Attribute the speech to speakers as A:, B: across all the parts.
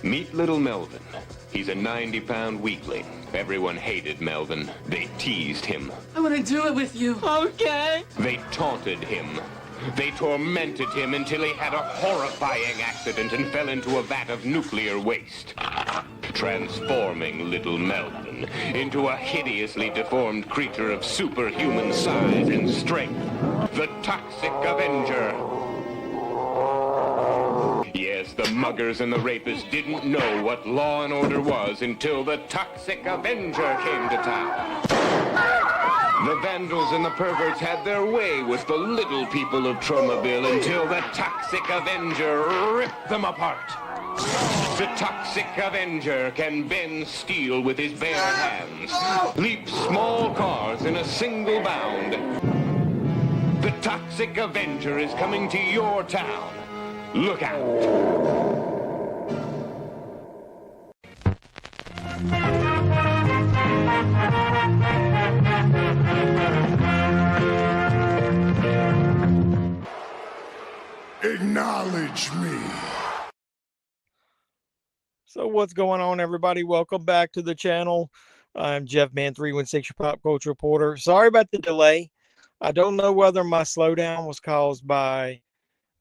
A: Meet little Melvin. He's a 90-pound weakling. Everyone hated Melvin. They teased him.
B: I want to do it with you.
C: Okay.
A: They taunted him. They tormented him until he had a horrifying accident and fell into a vat of nuclear waste, transforming little Melvin into a hideously deformed creature of superhuman size and strength. The Toxic Avenger. Yes, the muggers and the rapists didn't know what law and order was until the Toxic Avenger came to town. The vandals and the perverts had their way with the little people of Tromaville until the Toxic Avenger ripped them apart. The Toxic Avenger can bend steel with his bare hands, leap small cars in a single bound. The Toxic Avenger is coming to your town. Look out.
D: Acknowledge me.
C: So what's going on, everybody? Welcome back to the channel. I'm JEFFMAN316, your pop culture reporter. Sorry about the delay. I don't know whether my slowdown was caused by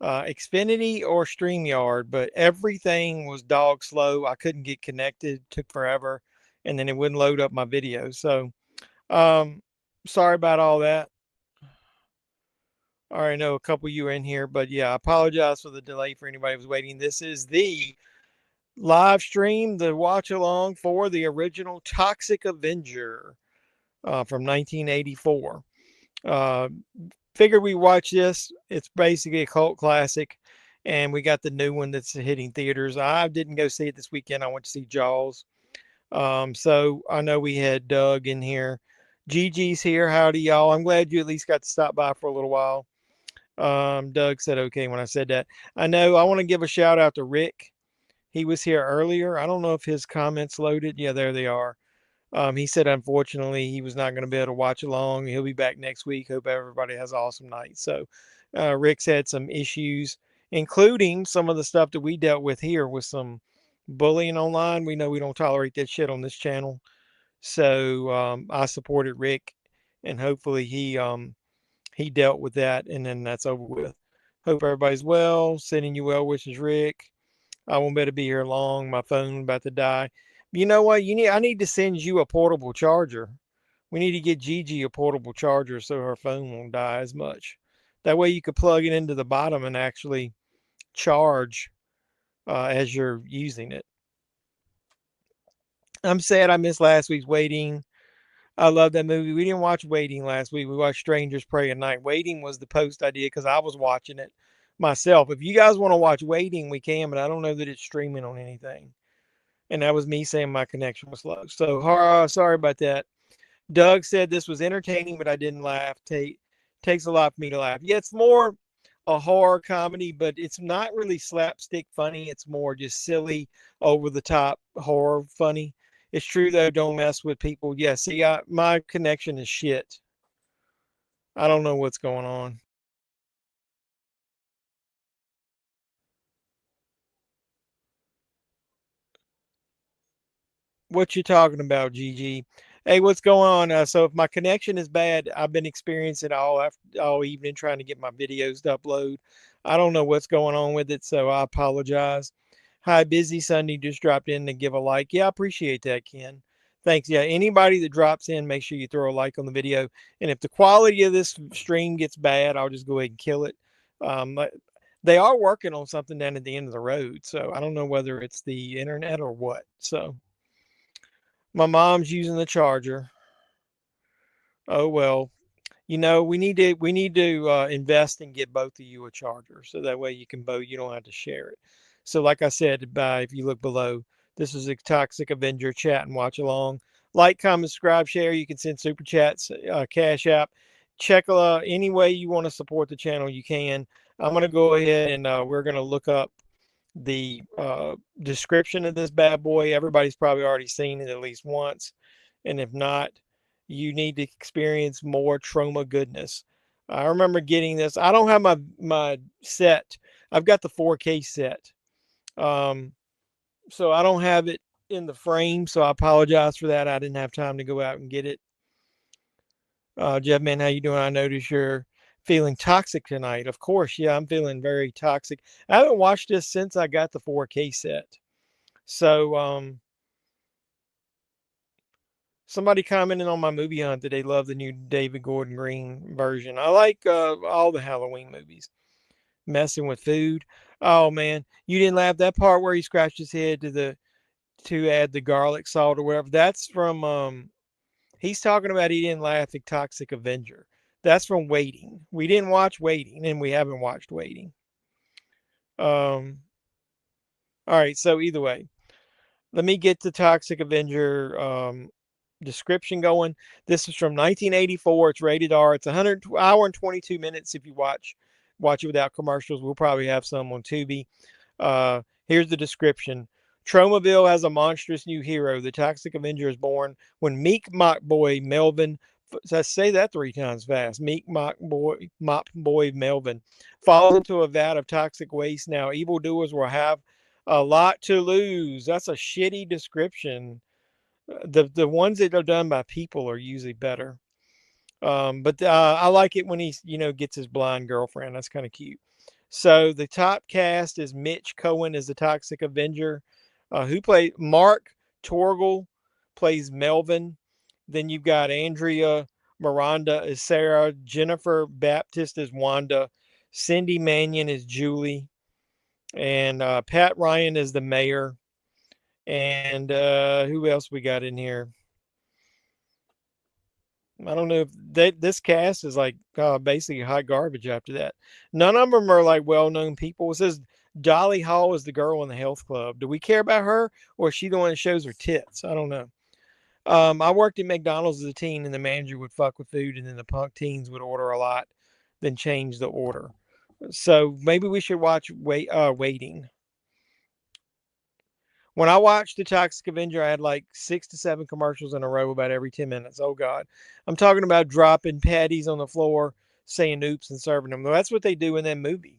C: Xfinity or StreamYard, but everything was dog slow. I couldn't get connected, took forever, and then it wouldn't load up my video. So sorry about all that. I already know a couple of you are in here, but yeah, I apologize for the delay for anybody who was waiting. This is the live stream, the watch along for the original Toxic Avenger from 1984. Figured we watch this. It's basically a cult classic, and we got the new one that's hitting theaters. I didn't go see it this weekend. I went to see Jaws. So I know we had Doug in here. Gigi's here. Howdy, y'all. I'm glad you at least got to stop by for a little while. Doug said okay when I said that. I know I want to give a shout out to Rick. He was here earlier. I don't know if his comments loaded. Yeah, there they are. He said, unfortunately, he was not going to be able to watch along. He'll be back next week. Hope everybody has an awesome night. So Rick's had some issues, including some of the stuff that we dealt with here with some bullying online. We know we don't tolerate that shit on this channel. So I supported Rick, and hopefully he dealt with that, and then that's over with. Hope everybody's well. Sending you well wishes, Rick. I won't be able to be here long. My phone's about to die. You know what? I need to send you a portable charger. We need to get Gigi a portable charger so her phone won't die as much. That way you could plug it into the bottom and actually charge as you're using it. I'm sad I missed last week's Waiting. I love that movie. We didn't watch Waiting last week. We watched Strangers Pray at Night. Waiting was the post I did because I was watching it myself. If you guys want to watch Waiting, we can, but I don't know that it's streaming on anything. And that was me saying my connection was slow. So sorry about that. Doug said this was entertaining, but I didn't laugh. Takes a lot for me to laugh. Yeah, it's more a horror comedy, but it's not really slapstick funny. It's more just silly, over the top horror funny. It's true though. Don't mess with people. Yeah, see, my connection is shit. I don't know what's going on. What you talking about, Gigi? Hey, what's going on? So if my connection is bad, I've been experiencing all evening trying to get my videos to upload. I don't know what's going on with it, so I apologize. Hi, Busy Sunday just dropped in to give a like. Yeah, I appreciate that, Ken. Thanks. Yeah, anybody that drops in, make sure you throw a like on the video. And if the quality of this stream gets bad, I'll just go ahead and kill it. They are working on something down at the end of the road, so I don't know whether it's the internet or what. So my mom's using the charger. Oh well, we need to invest and get both of you a charger, so that way you don't have to share it. So like I said, if you look below, this is a Toxic Avenger chat and watch along. Like, comment, subscribe, share. You can send super chats, Cash App. Check any way you want to support the channel, you can. I'm going to go ahead and we're going to look up the description of this bad boy. Everybody's probably already seen it at least once. And if not, you need to experience more Troma goodness. I remember getting this. I don't have my set. I've got the 4K set. So I don't have it in the frame, so I apologize for that. I didn't have time to go out and get it. Jeff, man, how you doing? I notice you're feeling toxic tonight. Of course, yeah, I'm feeling very toxic. I haven't watched this since I got the 4K set. So, somebody commented on my movie hunt that they love the new David Gordon Green version. I like all the Halloween movies. Messing with food. Oh man, you didn't laugh that part where he scratched his head to add the garlic salt or whatever. That's from he's talking about he didn't laugh at Toxic Avenger. That's from Waiting. We didn't watch Waiting, and we haven't watched Waiting. All right, so either way, let me get the Toxic Avenger description going. This is from 1984. It's rated R. It's 100 hour and 22 minutes if you watch it without commercials. We'll probably have some on Tubi. Here's the description. Tromaville has a monstrous new hero. The Toxic Avenger is born when meek mock boy Melvin, I say that 3 times fast, meek mop boy Melvin falls into a vat of toxic waste. Now evildoers will have a lot to lose. That's a shitty description. The ones that are done by people are usually better. But I like it when he gets his blind girlfriend. That's kind of cute. So the top cast is Mitch Cohen as the Toxic Avenger, who played Mark Torgel plays Melvin. Then you've got Andrea Miranda as Sarah, Jennifer Baptist as Wanda, Cindy Mannion as Julie, and Pat Ryan as the mayor. And who else we got in here? I don't know if this cast is like basically hot garbage after that. None of them are like well-known people. It says Dolly Hall is the girl in the health club. Do we care about her, or is she the one that shows her tits? I don't know. I worked at McDonald's as a teen, and the manager would fuck with food, and then the punk teens would order a lot, then change the order. So maybe we should watch Waiting. When I watched The Toxic Avenger, I had like 6 to 7 commercials in a row about every 10 minutes. Oh, God. I'm talking about dropping patties on the floor, saying oops, and serving them. That's what they do in that movie.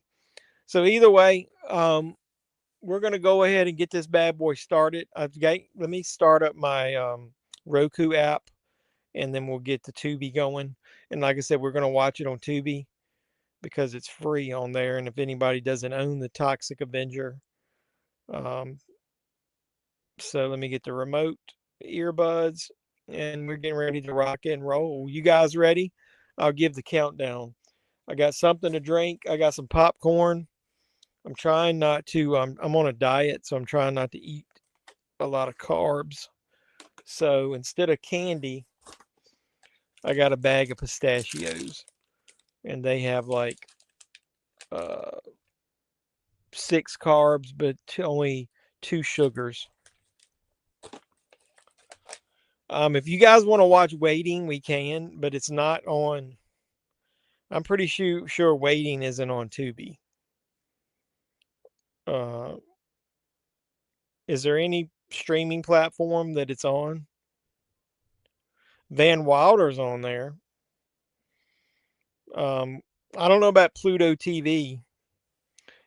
C: So, either way, we're going to go ahead and get this bad boy started. Let me start up my Roku app, and then we'll get the Tubi going. And like I said, we're going to watch it on Tubi because it's free on there. And if anybody doesn't own The Toxic Avenger, um, so let me get the remote earbuds and we're getting ready to rock and roll. You guys ready? I'll give the countdown. I got something to drink. I got some popcorn. I'm trying not to, I'm on a diet, so I'm trying not to eat a lot of carbs. So instead of candy, I got a bag of pistachios and they have like uh, 6 carbs, but only 2 sugars. If you guys want to watch Waiting, we can, but it's not on. I'm pretty sure Waiting isn't on Tubi. Uh, is there any streaming platform that it's on? Van Wilder's on there. Um, I don't know about Pluto TV.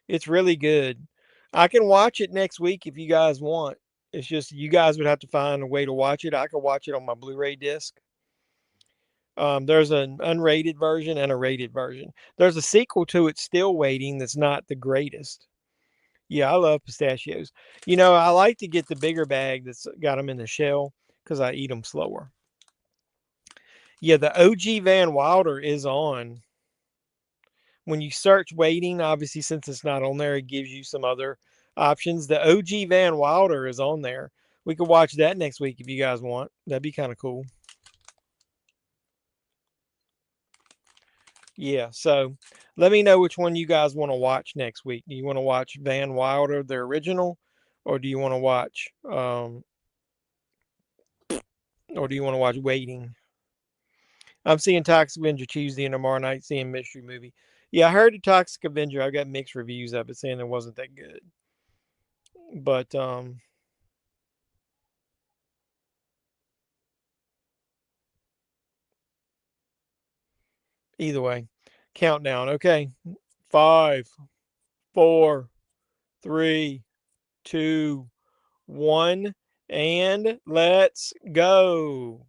C: It's really good. I can watch it next week if you guys want. It's just you guys would have to find a way to watch it. I could watch it on my Blu-ray disc. There's an unrated version and a rated version. There's a sequel to it, Still Waiting, that's not the greatest. Yeah, I love pistachios. I like to get the bigger bag that's got them in the shell because I eat them slower. Yeah, the OG Van Wilder is on. When you search Waiting, obviously, since it's not on there, it gives you some other options. The OG Van Wilder is on there. We could watch that next week if you guys want. That'd be kind of cool. Yeah, so let me know which one you guys want to watch next week. Do you want to watch Van Wilder, the original, or do you want to watch Waiting? I'm seeing Toxic Avenger Tuesday and tomorrow night seeing Mystery Movie. Yeah, I heard the Toxic Avenger. I got mixed reviews of it saying it wasn't that good. But either way, countdown. Okay. 5, 4, 3, 2, 1, and let's go.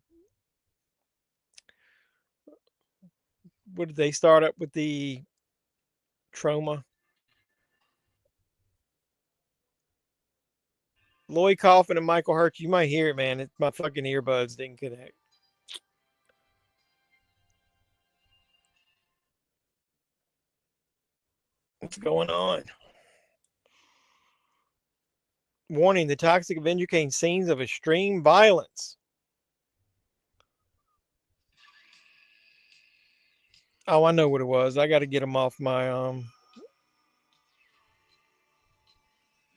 C: What did they start up with the Troma? Lloyd Kaufman and Michael Hurts. You might hear it, man. My fucking earbuds didn't connect. What's going on? Warning, the Toxic Avenger contains scenes of extreme violence. Oh, I know what it was. I got to get them off my
A: New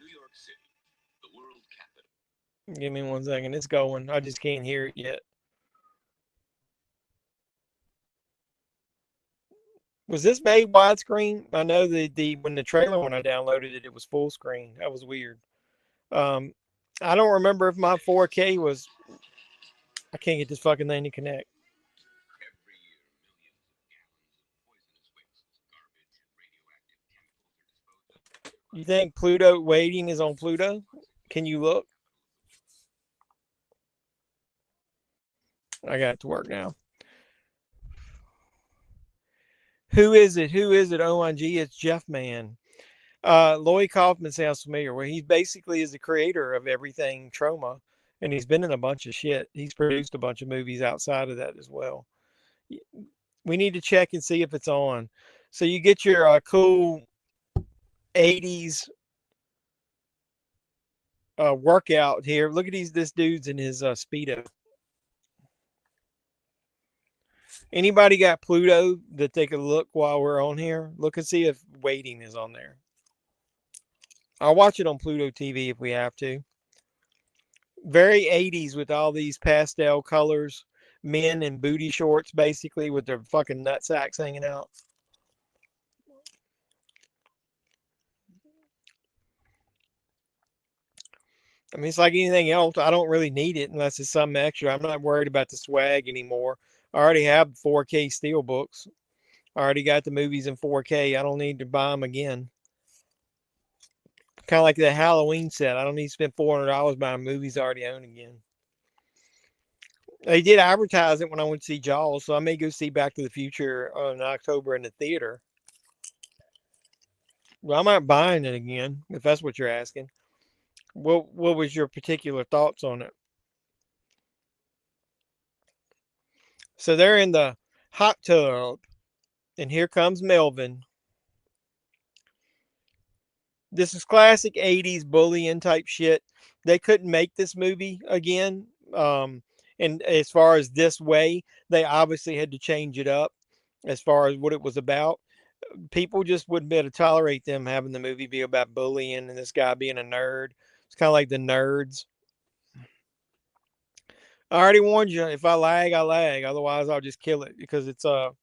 A: York City, the world capital.
C: Give me 1 second. It's going. I just can't hear it yet. Was this made widescreen? I know when the trailer when I downloaded it, it was full screen. That was weird. I don't remember if my 4K was. I can't get this fucking thing to connect. You think Pluto waiting is on Pluto? Can you look? I got it to work now. Who is it? Who is it? OMG, it's JEFFMAN. Lloyd Kaufman sounds familiar. Well, he basically is the creator of everything Troma, and he's been in a bunch of shit. He's produced a bunch of movies outside of that as well. We need to check and see if it's on. So you get your cool 80s workout here. Look at this dude's in his Speedo. Anybody got Pluto to take a look while we're on here? Look and see if waiting is on there. I'll watch it on Pluto TV if we have to. Very 80s with all these pastel colors. Men in booty shorts, basically, with their fucking nutsacks hanging out. I mean, it's like anything else. I don't really need it unless it's something extra. I'm not worried about the swag anymore. I already have 4K steelbooks. I already got the movies in 4K. I don't need to buy them again. Kind of like the Halloween set. I don't need to spend $400 buying movies I already own again. They did advertise it when I went to see Jaws, so I may go see Back to the Future in October in the theater. Well, I'm not buying it again, if that's what you're asking. What was your particular thoughts on it? So they're in the hot tub, and here comes Melvin. This is classic 80s bullying type shit. They couldn't make this movie again. And as far as this way, they obviously had to change it up as far as what it was about. People just wouldn't be able to tolerate them having the movie be about bullying and this guy being a nerd. It's kind of like the Nerds. I already warned you. If I lag, I lag. Otherwise, I'll just kill it because it's a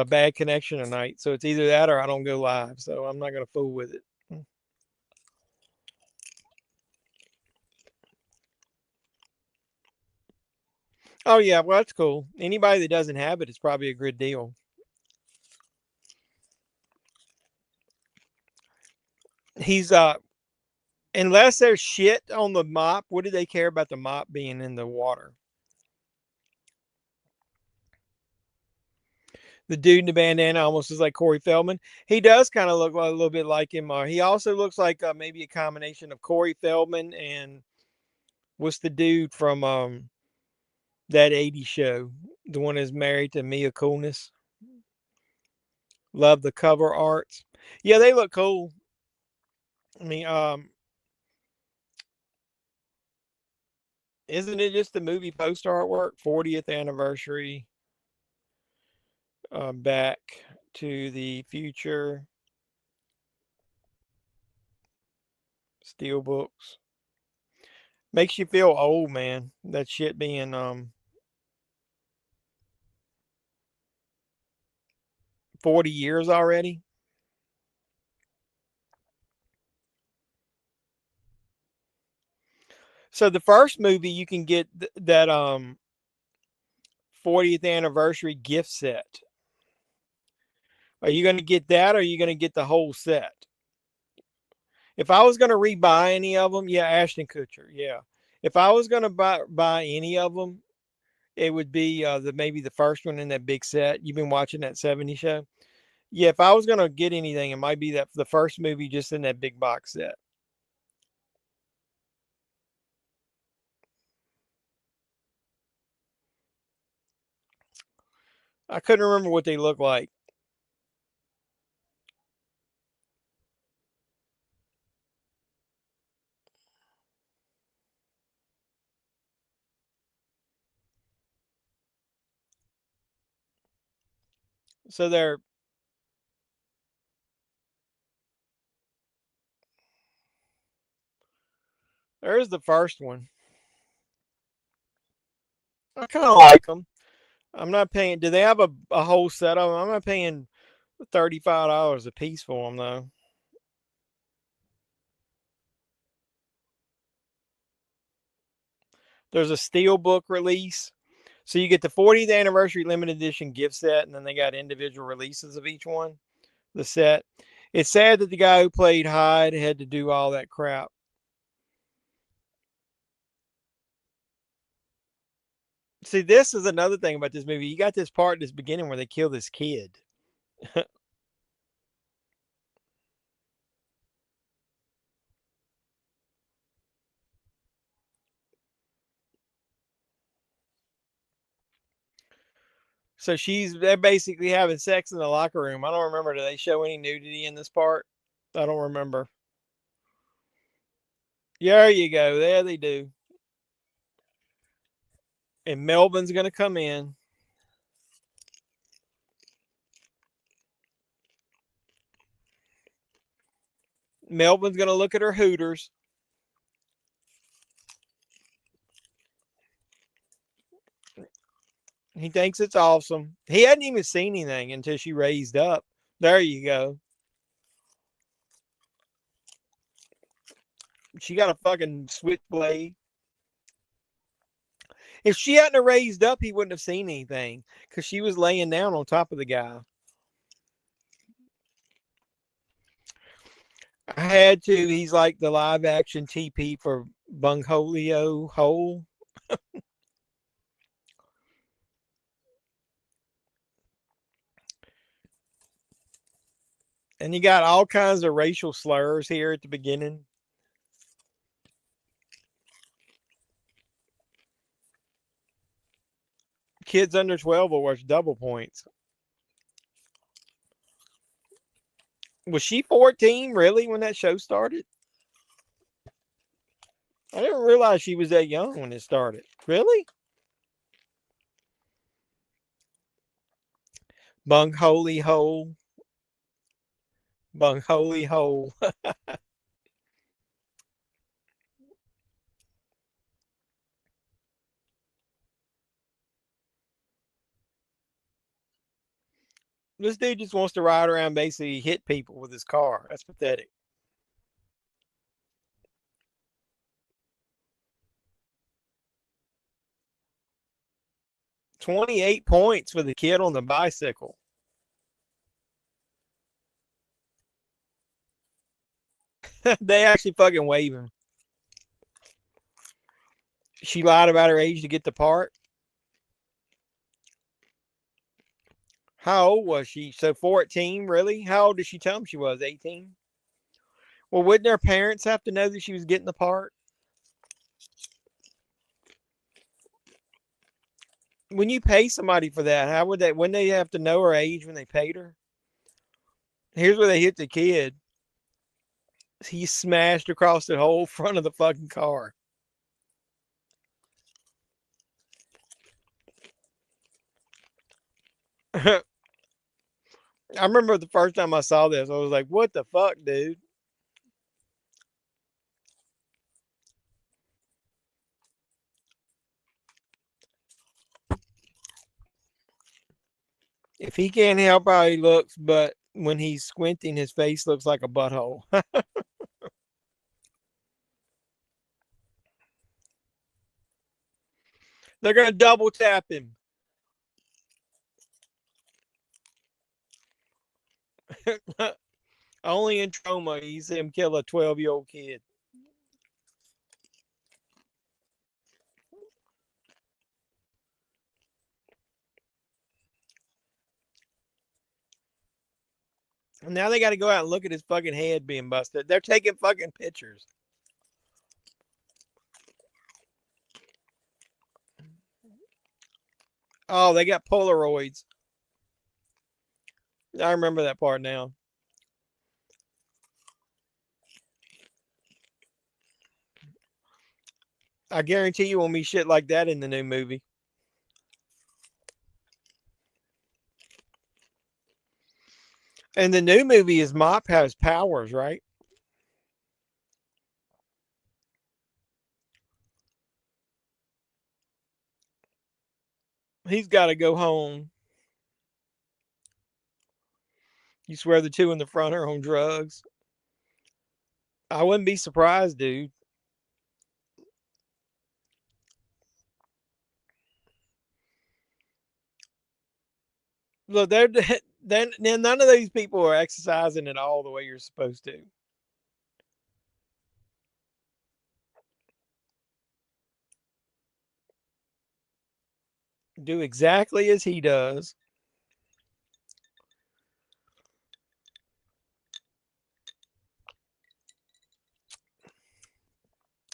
C: bad connection tonight. So it's either that or I don't go live. So I'm not gonna fool with it. Oh yeah, well that's cool. Anybody that doesn't have it, it's probably a good deal. He's unless there's shit on the mop, what do they care about the mop being in the water? The dude in the bandana almost is like Corey Feldman. He does kind of look like, a little bit like him. He also looks like maybe a combination of Corey Feldman and what's the dude from that 80s show? The one that's married to Mia Coolness. Love the cover arts. Yeah, they look cool. I mean, isn't it just the movie poster artwork? 40th anniversary. Back to the Future. Steelbooks. Makes you feel old, man. That shit being 40 years already. So the first movie you can get that 40th anniversary gift set. Are you going to get that or are you going to get the whole set? If I was going to rebuy any of them, yeah, Ashton Kutcher, yeah. If I was going to buy any of them, it would be maybe the first one in that big set. You've been watching that 70 show? Yeah, if I was going to get anything, it might be that the first movie just in that big box set. I couldn't remember what they look like. So there's the first one. I kind of like them. I'm not paying. Do they have a whole set of them? I'm not paying $35 a piece for them though. There's a steelbook release, so you get the 40th anniversary limited edition gift set, and then they got individual releases of each one. The set. It's sad that the guy who played Hyde had to do all that crap. See, this is another thing about this movie. You got this part in this beginning where they kill this kid. So they're basically having sex in the locker room. I don't remember. Do they show any nudity in this part? I don't remember. Yeah, there you go. There they do. And Melvin's gonna come in. Melvin's gonna look at her hooters. He thinks it's awesome. He hadn't even seen anything until she raised up. There you go. She got a fucking switchblade. If she hadn't raised up, he wouldn't have seen anything because she was laying down on top of the guy. I had to. He's like the live action TP for Bungholio Hole. And you got all kinds of racial slurs here at the beginning. Kids under 12 will watch double points. Was she 14 really when that show started? I didn't realize she was that young when it started. Really? Bungholy Hole. Bungholy Hole. This dude just wants to ride around basically hit people with his car. That's pathetic. 28 points for the kid on the bicycle. They actually fucking wave him. She lied about her age to get the part. How old was she? So 14, really? How old did she tell him she was? 18? Well, wouldn't her parents have to know that she was getting the part? When you pay somebody for that, how would they, wouldn't they have to know her age when they paid her? Here's where they hit the kid. He smashed across the whole front of the fucking car. I remember the first time I saw this, I was like, what the fuck, dude? If he can't help how he looks, but when he's squinting, his face looks like a butthole. They're going to double tap him. Only in Troma you see him kill a 12-year-old kid. And now they got to go out and look at his fucking head being busted. They're taking fucking pictures. Oh, they got Polaroids. I remember that part now. I guarantee you won't be shit like that in the new movie. And the new movie is Mop has powers, right? He's got to go home. You swear the two in the front are on drugs? I wouldn't be surprised, dude. Look, then none of these people are exercising at all the way you're supposed to. Do exactly as he does.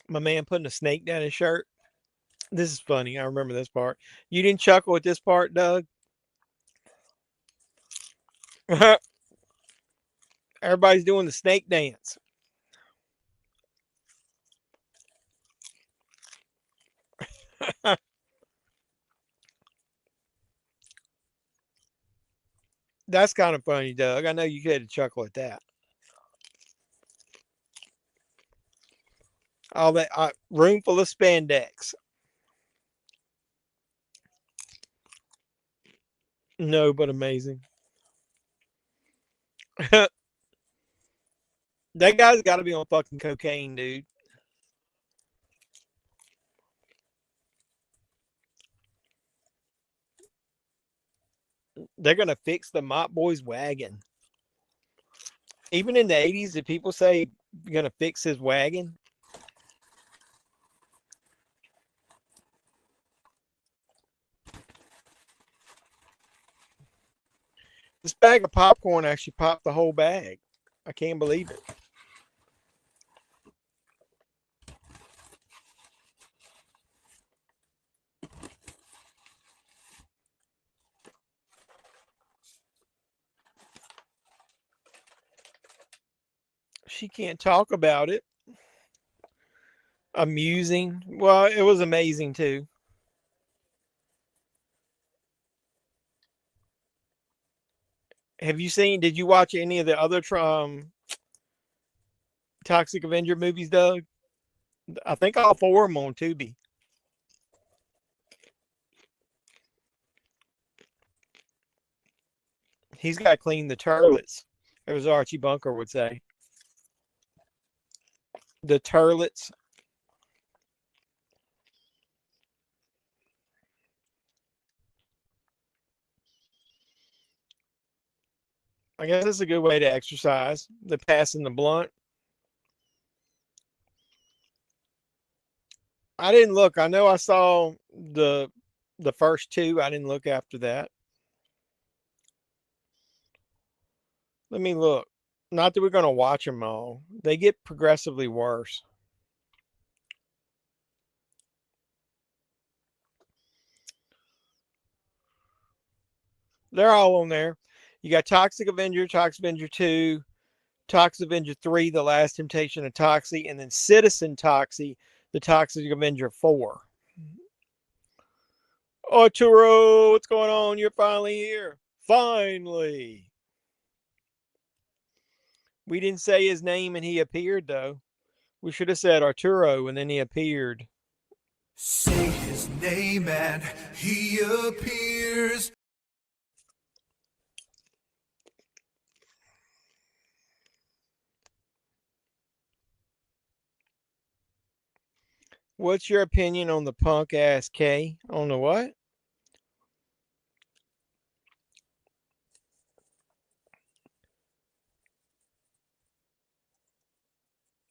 C: My man putting a snake down his shirt. This is funny. I remember this part. You didn't chuckle at this part, Doug? Everybody's doing the snake dance. That's kind of funny, Doug. I know you had to chuckle at that. All that room full of spandex. No, but amazing. That guy's got to be on fucking cocaine, dude. They're gonna fix the Mop Boy's wagon. Even in the 80s, did people say gonna fix his wagon? This bag of popcorn actually popped the whole bag. I can't believe it. She can't talk about it. Amusing. Well, it was amazing too. Did you watch any of the other Toxic Avenger movies, Doug? I think all four of them on Tubi. He's got to clean the turlets, as Archie Bunker would say. The turlets. I guess that's a good way to exercise. The passing the blunt. I didn't look. I know I saw the first two. I didn't look after that. Let me look. Not that we're going to watch them all. They get progressively worse. They're all on there. You got Toxic Avenger, Toxic Avenger 2, Toxic Avenger 3, The Last Temptation of Toxie, and then Citizen Toxie, The Toxic Avenger 4. Arturo, what's going on? You're finally here. Finally. We didn't say his name and he appeared, though. We should have said Arturo and then he appeared.
B: Say his name and he appears.
C: What's your opinion on the punk ass K? On the what?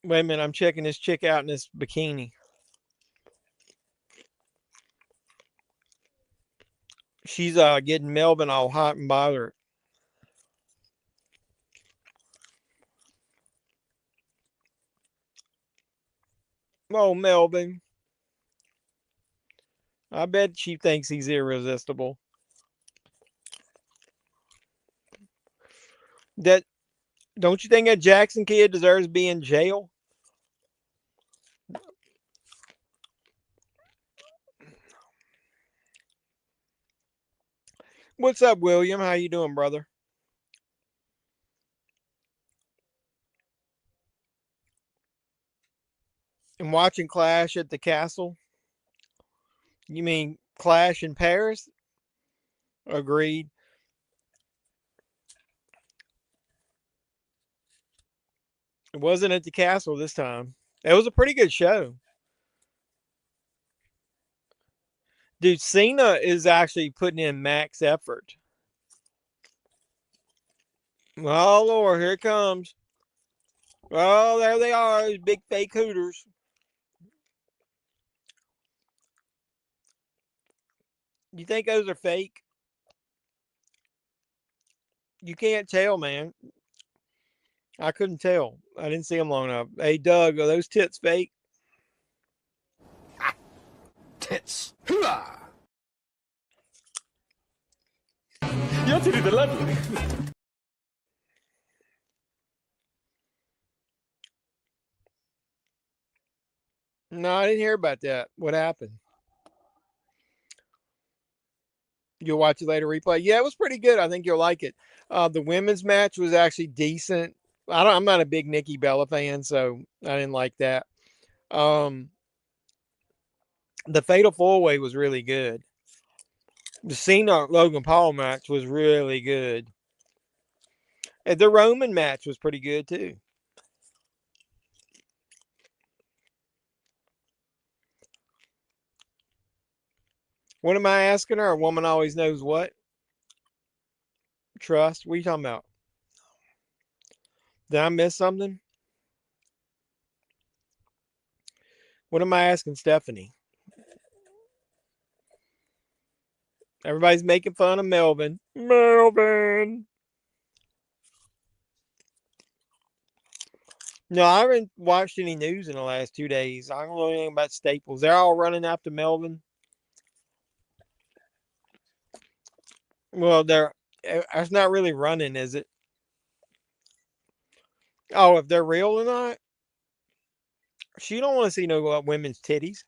C: Wait a minute, I'm checking this chick out in this bikini. She's getting Melvin all hot and bothered. Oh, Melvin. I bet she thinks he's irresistible. That don't you think that Jackson kid deserves to be in jail? What's up, William? How you doing, brother? And watching Clash at the castle? You mean Clash in Paris? Agreed. It wasn't at the castle this time. It was a pretty good show. Dude, Cena is actually putting in max effort. Oh, Lord, here it comes. Oh, there they are, those big fake hooters. You think those are fake? You can't tell, man. I couldn't tell. I didn't see them long enough. Hey, Doug, are those tits fake?
E: Tits. Hooah! Your titties are lovely.
C: No, I didn't hear about that. What happened? You'll watch it later replay. Yeah, it was pretty good. I think you'll like it. The women's match was actually decent. I'm not a big Nikki Bella fan, so I didn't like that. The Fatal 4-Way was really good. The Cena Logan Paul match was really good. And the Roman match was pretty good too. What am I asking her? A woman always knows what? Trust? What are you talking about? Did I miss something? What am I asking Stephanie? Everybody's making fun of Melvin. Melvin! No, I haven't watched any news in the last 2 days. I don't know anything about Staples. They're all running after Melvin. Well, it's not really running, is it? Oh, if they're real or not? She don't want to see no women's titties.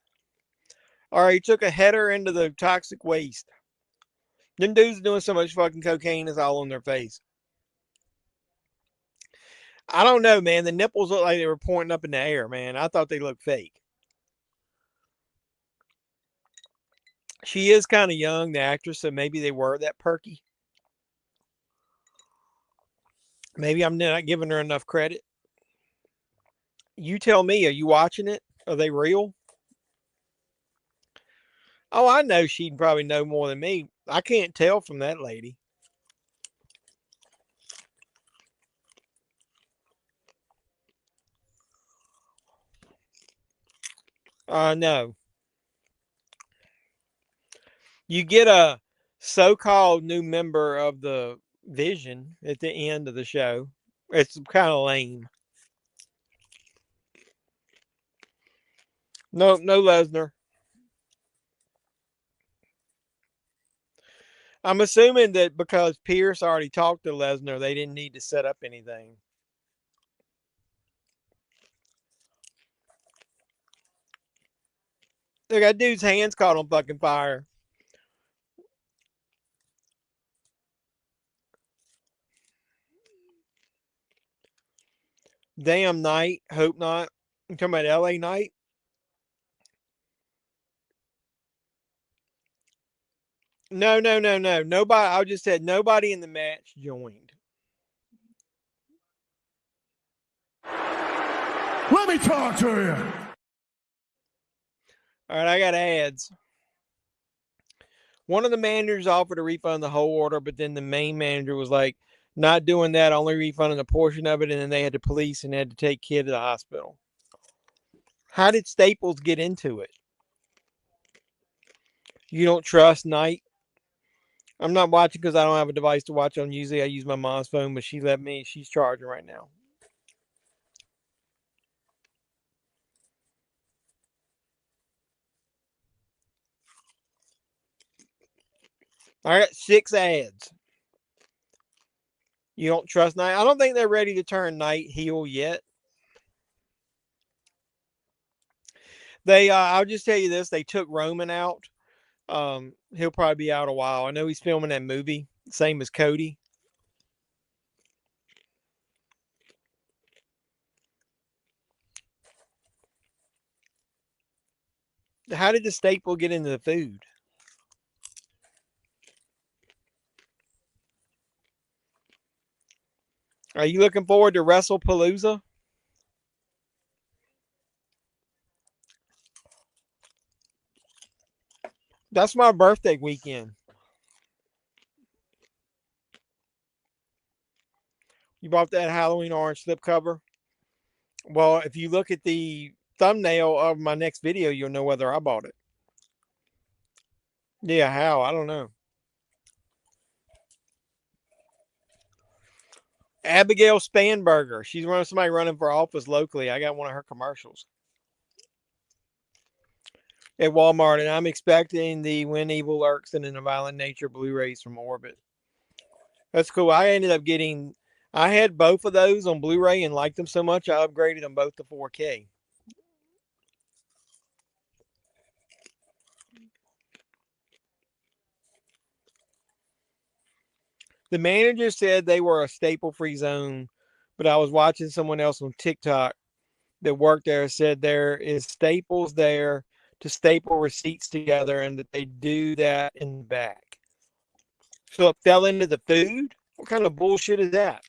C: All right, took a header into the toxic waste. Them dudes doing so much fucking cocaine is all on their face. I don't know, man. The nipples look like they were pointing up in the air, man. I thought they looked fake. She is kind of young, the actress, so maybe they were that perky. Maybe I'm not giving her enough credit. You tell me, are you watching it? Are they real? Oh, I know she'd probably know more than me. I can't tell from that lady. No. You get a so-called new member of the Vision at the end of the show. It's kind of lame. No Lesnar. I'm assuming that because Pierce already talked to Lesnar, they didn't need to set up anything. Look, that dude's hands caught on fucking fire. Damn Knight. Hope not. You talking about LA Knight? No. Nobody. I just said nobody in the match joined.
D: Let me talk to you.
C: All right, I got ads. One of the managers offered to refund the whole order, but then the main manager was like, not doing that, only refunding a portion of it, and then they had the police and had to take kid to the hospital. How did Staples get into it? You don't trust Knight? I'm not watching because I don't have a device to watch on. Usually I use my mom's phone, but she let me. She's charging right now. All right, 6 ads. You don't trust Knight? I don't think they're ready to turn Knight heel yet. I'll just tell you this: they took Roman out. He'll probably be out a while. I know he's filming that movie, same as Cody. How did the staple get into the food? Are you looking forward to WrestlePalooza? That's my birthday weekend. You bought that Halloween orange slipcover? Well, if you look at the thumbnail of my next video, you'll know whether I bought it. Yeah, how? I don't know. Abigail Spanberger. She's somebody running for office locally. I got one of her commercials at Walmart, and I'm expecting the When Evil Lurks and in a Violent Nature Blu-rays from Orbit. That's cool. I had both of those on Blu-ray and liked them so much, I upgraded them both to 4K. The manager said they were a staple-free zone, but I was watching someone else on TikTok that worked there said there is staples there to staple receipts together and that they do that in the back. So it fell into the food? What kind of bullshit is that?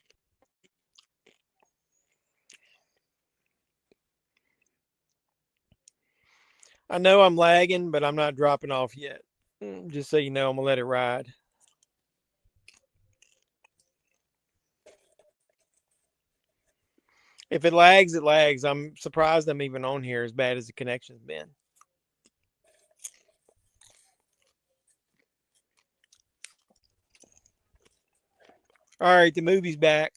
C: I know I'm lagging, but I'm not dropping off yet. Just so you know, I'm going to let it ride. If it lags, it lags. I'm surprised I'm even on here as bad as the connection's been. All right, the movie's back.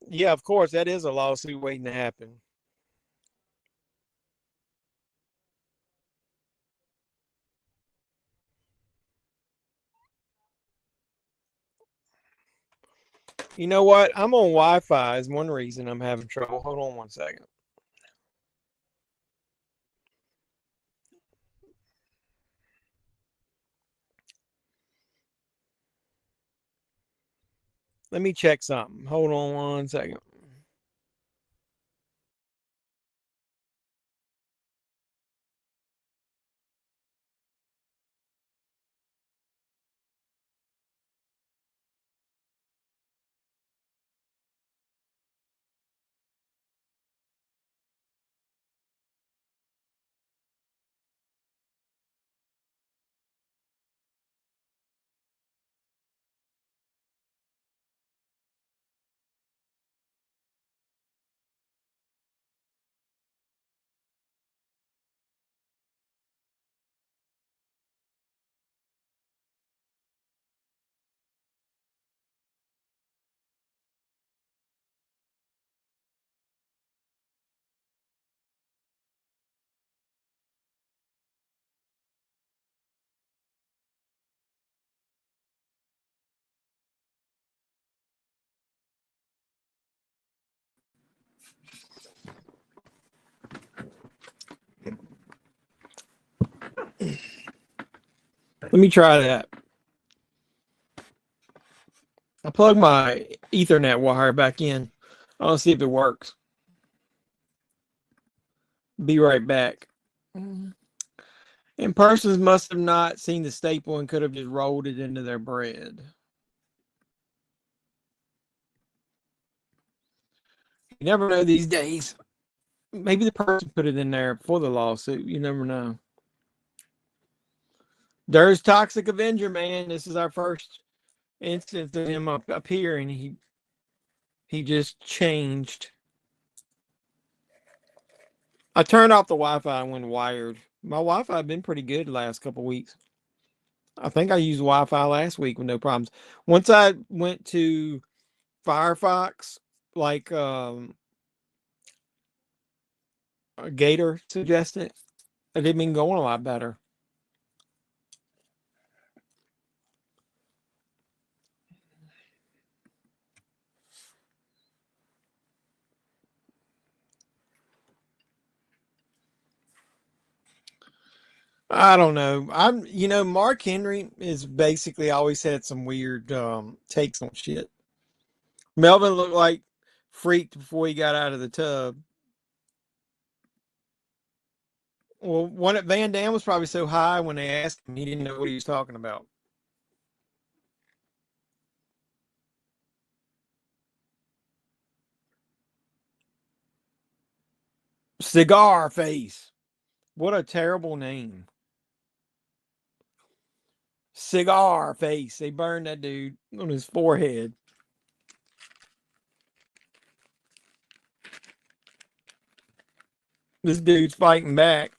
C: Yeah, of course, that is a lawsuit waiting to happen. You know what? I'm on Wi-Fi is one reason I'm having trouble. Hold on one second. Let me check something. Hold on one second. Let me try that. I plug my Ethernet wire back in. I'll see if it works. Be right back. And persons must have not seen the staple and could have just rolled it into their bread. You never know these days. Maybe the person put it in there for the lawsuit. You never know. There's Toxic Avenger, man. This is our first instance of him up here, and he just changed. I turned off the Wi-Fi when wired. My Wi-Fi had been pretty good the last couple weeks. I think I used Wi-Fi last week with no problems. Once I went to Firefox, like Gator suggested, it had been going a lot better. I don't know. Mark Henry is basically always had some weird takes on shit. Melvin looked like freaked before he got out of the tub. Well, Van Dam was probably so high when they asked him, he didn't know what he was talking about. Cigar Face. What a terrible name. Cigar Face. They burned that dude on his forehead. This dude's fighting back.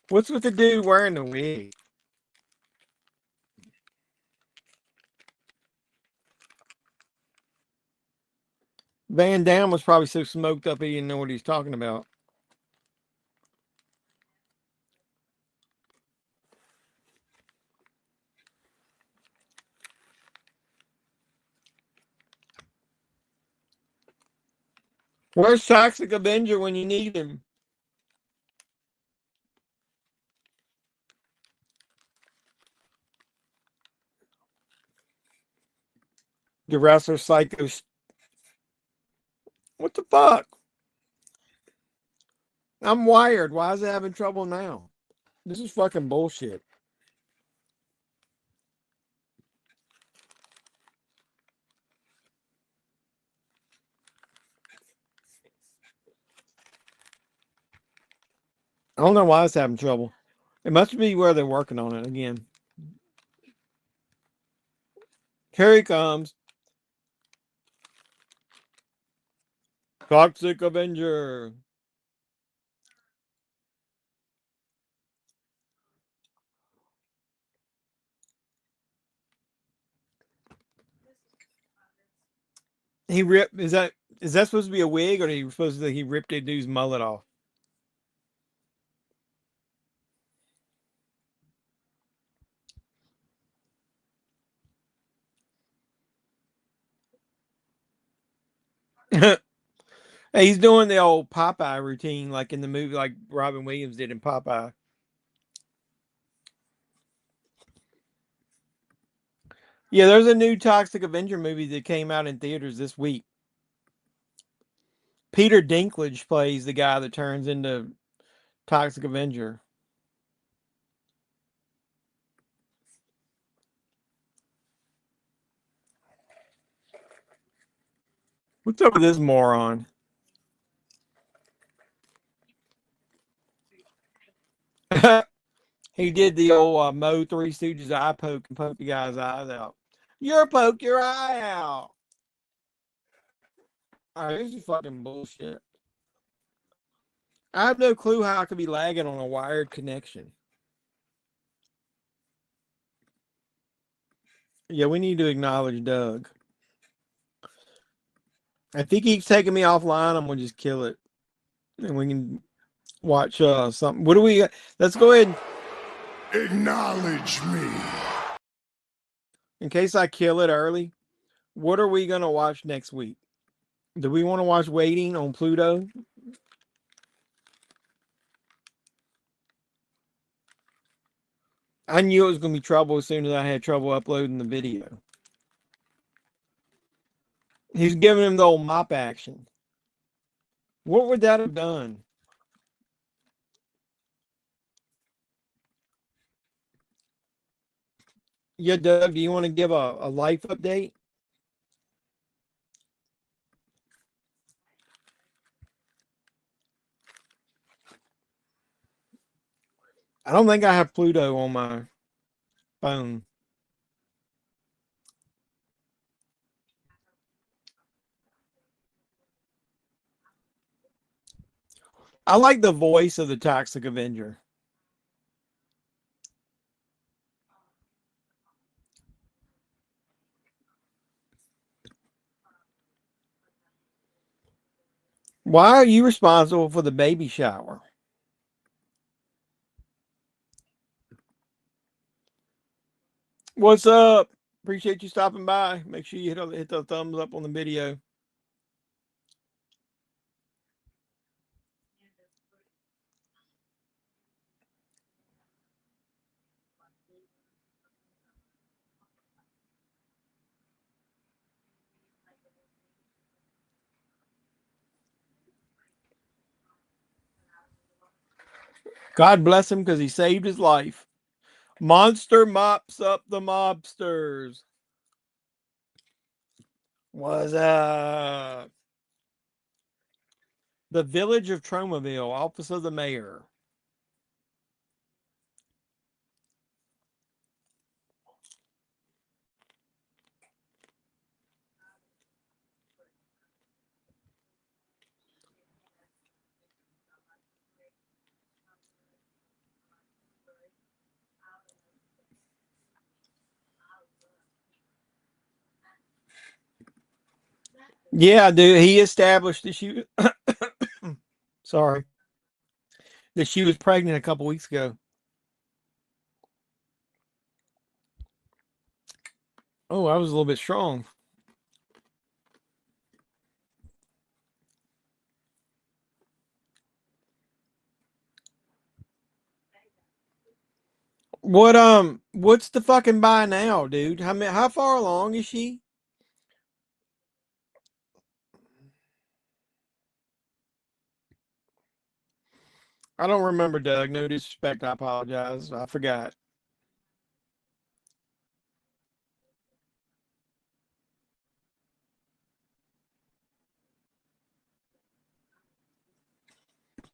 C: What's with the dude wearing the wig? Van Dam was probably so smoked up he didn't know what he's talking about. Where's Toxic Avenger when you need him? The wrestler Psycho. What the fuck? I'm wired. Why is it having trouble now? This is fucking bullshit. I don't know why it's having trouble. It must be where they're working on it again. Here he comes. Toxic Avenger. He ripped. Is that supposed to be a wig, or he ripped a dude's mullet off? He's doing the old Popeye routine, like in the movie, like Robin Williams did in Popeye. Yeah, there's a new Toxic Avenger movie that came out in theaters this week. Peter Dinklage plays the guy that turns into Toxic Avenger. What's up with this moron? He did the old Mo Three Stooges eye poke and poke the guy's eyes out. You're poke your eye out. All right, this is fucking bullshit. I have no clue how I could be lagging on a wired connection. Yeah, we need to acknowledge Doug. If he keeps taking me offline, I'm gonna just kill it, and we can watch something. What do we? Let's go ahead.
D: Acknowledge me.
C: In case I kill it early, what are we gonna watch next week? Do we want to watch Waiting on Pluto? I knew it was gonna be trouble as soon as I had trouble uploading the video. He's giving him the old mop action. What would that have done? Yeah, Doug, do you want to give a life update? I don't think I have Pluto on my phone. I like the voice of the Toxic Avenger. Why are you responsible for the baby shower? What's up? Appreciate you stopping by. Make sure you hit the thumbs up on the video. God bless him because he saved his life. Monster mops up the mobsters. What's up? The village of Tromaville, office of the mayor. Yeah, dude. He established that she sorry. That she was pregnant a couple weeks ago. Oh, I was a little bit strong. What's the fucking buy now, dude? How far along is she? I don't remember, Doug. No disrespect. I apologize. I forgot.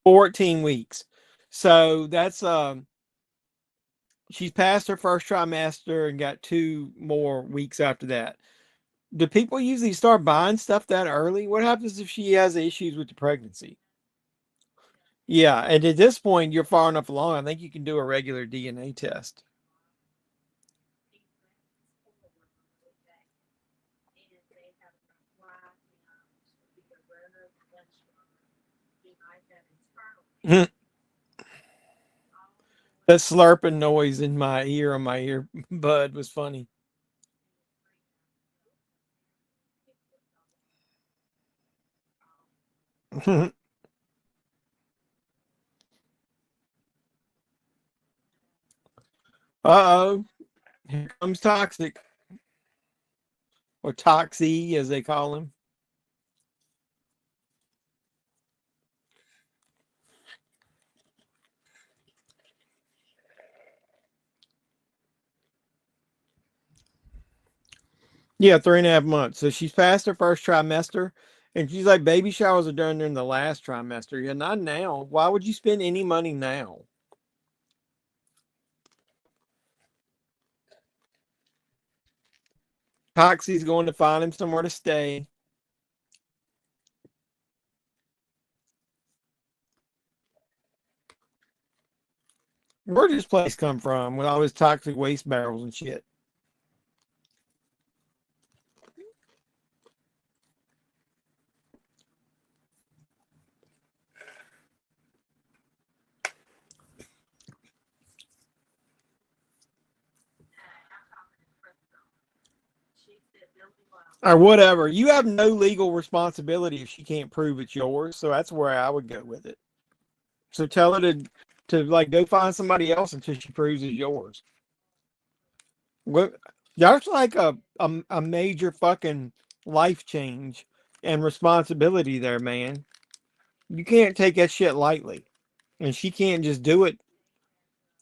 C: 14 weeks. So that's she's passed her first trimester and got 2 more weeks after that. Do people usually start buying stuff that early? What happens if she has issues with the pregnancy? Yeah, and at this point, you're far enough along. I think you can do a regular DNA test. That slurping noise in my ear on my earbud was funny. Uh-oh. Here comes Toxic. Or Toxie, as they call him. Yeah, 3.5 months. So she's past her first trimester. And she's like, baby showers are done during the last trimester. Yeah, not now. Why would you spend any money now? Toxie's going to find him somewhere to stay. Where did this place come from with all his toxic waste barrels and shit? Or whatever. You have no legal responsibility if she can't prove it's yours. So that's where I would go with it. So tell her to like go find somebody else until she proves it's yours. What that's like a major fucking life change and responsibility there, man. You can't take that shit lightly. And she can't just do it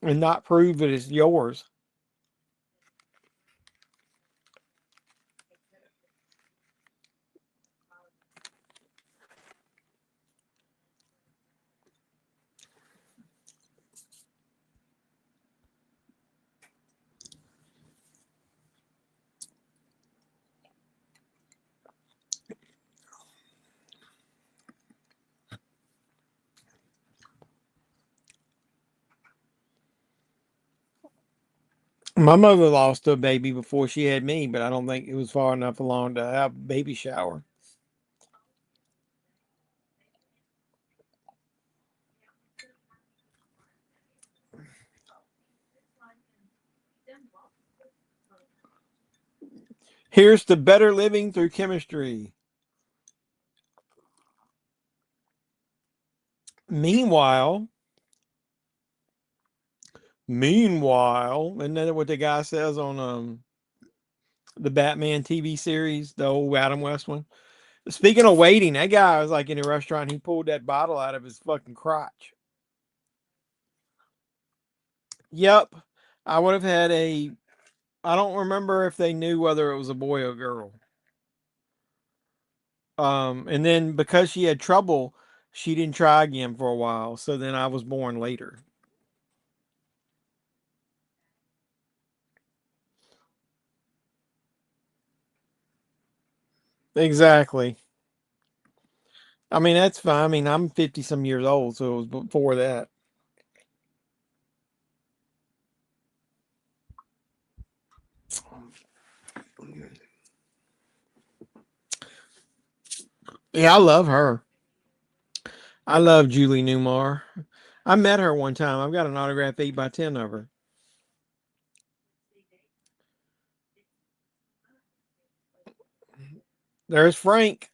C: and not prove it is yours. My mother lost a baby before she had me, but I don't think it was far enough along to have a baby shower. Here's to better living through chemistry. Meanwhile, isn't that what the guy says on the Batman TV series, the old Adam West one? Speaking of waiting, that guy was like in a restaurant. He pulled that bottle out of his fucking crotch. Yep, I would have had a. I don't remember if they knew whether it was a boy or girl. And then because she had trouble, she didn't try again for a while. So then I was born later. Exactly. I mean, that's fine. I mean, I'm 50 some years old, so it was before that. Yeah, I love her. I love Julie Newmar. I met her one time. I've got an autograph 8x10 of her. There's Frank.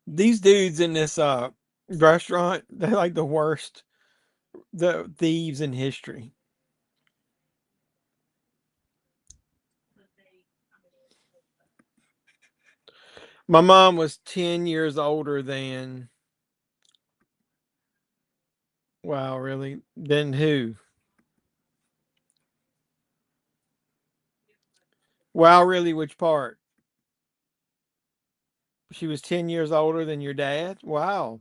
C: These dudes in this restaurant, they're like the worst the thieves in history. My mom was 10 years older than, wow, really? Than who? Wow, really? Which part? She was 10 years older than your dad? Wow.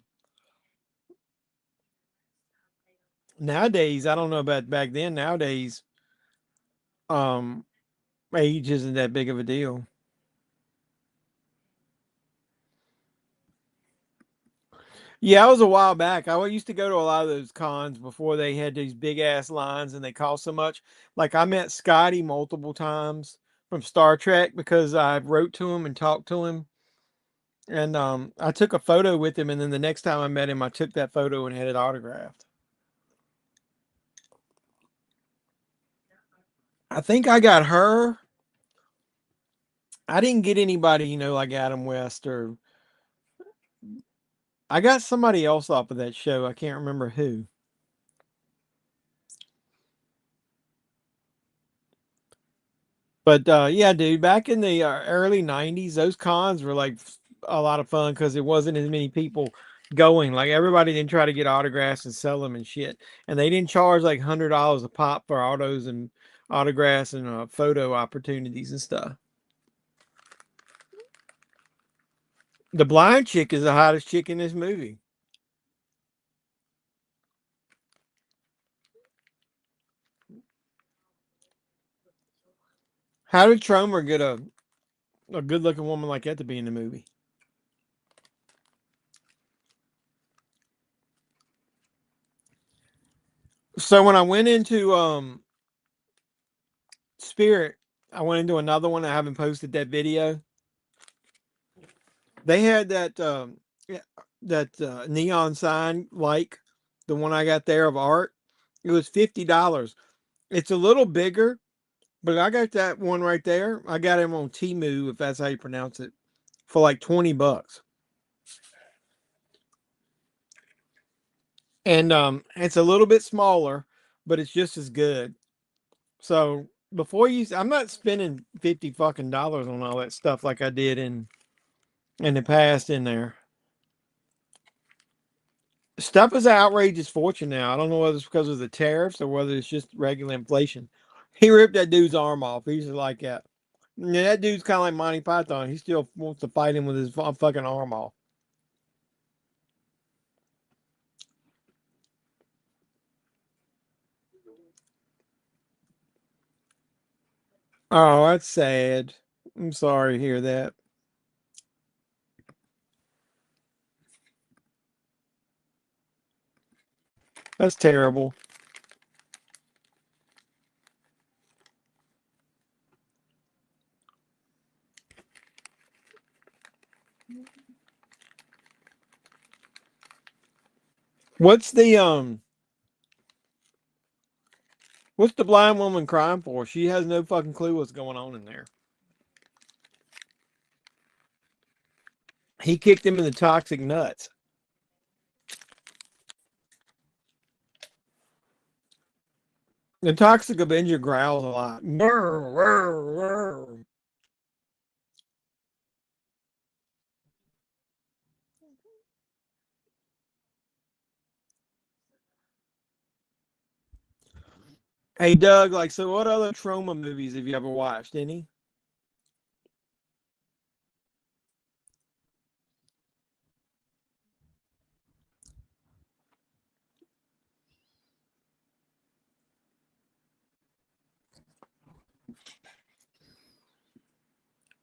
C: Nowadays, I don't know about back then. Nowadays, um, age isn't that big of a deal. Yeah, it was a while back. I used to go to a lot of those cons before they had these big ass lines and they cost so much. Like I met Scotty multiple times from Star Trek because I wrote to him and talked to him. And I took a photo with him, and then the next time I met him, I took that photo and had it autographed. I think I got her. I didn't get anybody, like Adam West, or I got somebody else off of that show. I can't remember who. But yeah, dude, back in the early '90s, those cons were like a lot of fun because there wasn't as many people going. Like everybody didn't try to get autographs and sell them and shit, and they didn't charge like $100 a pop for autos and autographs and photo opportunities and stuff. The blind chick is the hottest chick in this movie. How did Troma get a good looking woman like that to be in the movie? So when I went into Spirit, I went into another one. I haven't posted that video. They had that yeah, that neon sign like the one I got there of art. It was $50. It's a little bigger, but I got that one right there. I got him on Timu, if that's how you pronounce it, for like $20. And it's a little bit smaller, but it's just as good. So before I'm not spending 50 fucking dollars on all that stuff like I did in the past in there. Stuff is an outrageous fortune now. I don't know whether it's because of the tariffs or whether it's just regular inflation. He ripped that dude's arm off. He's like that. Yeah, that dude's kind of like Monty Python. He still wants to fight him with his fucking arm off. Oh, that's sad. I'm sorry to hear that. That's terrible. What's the what's the blind woman crying for? She has no fucking clue what's going on in there. He kicked him in the toxic nuts. The Toxic Avenger growls a lot. Hey Doug, like, so what other Troma movies have you ever watched? Any?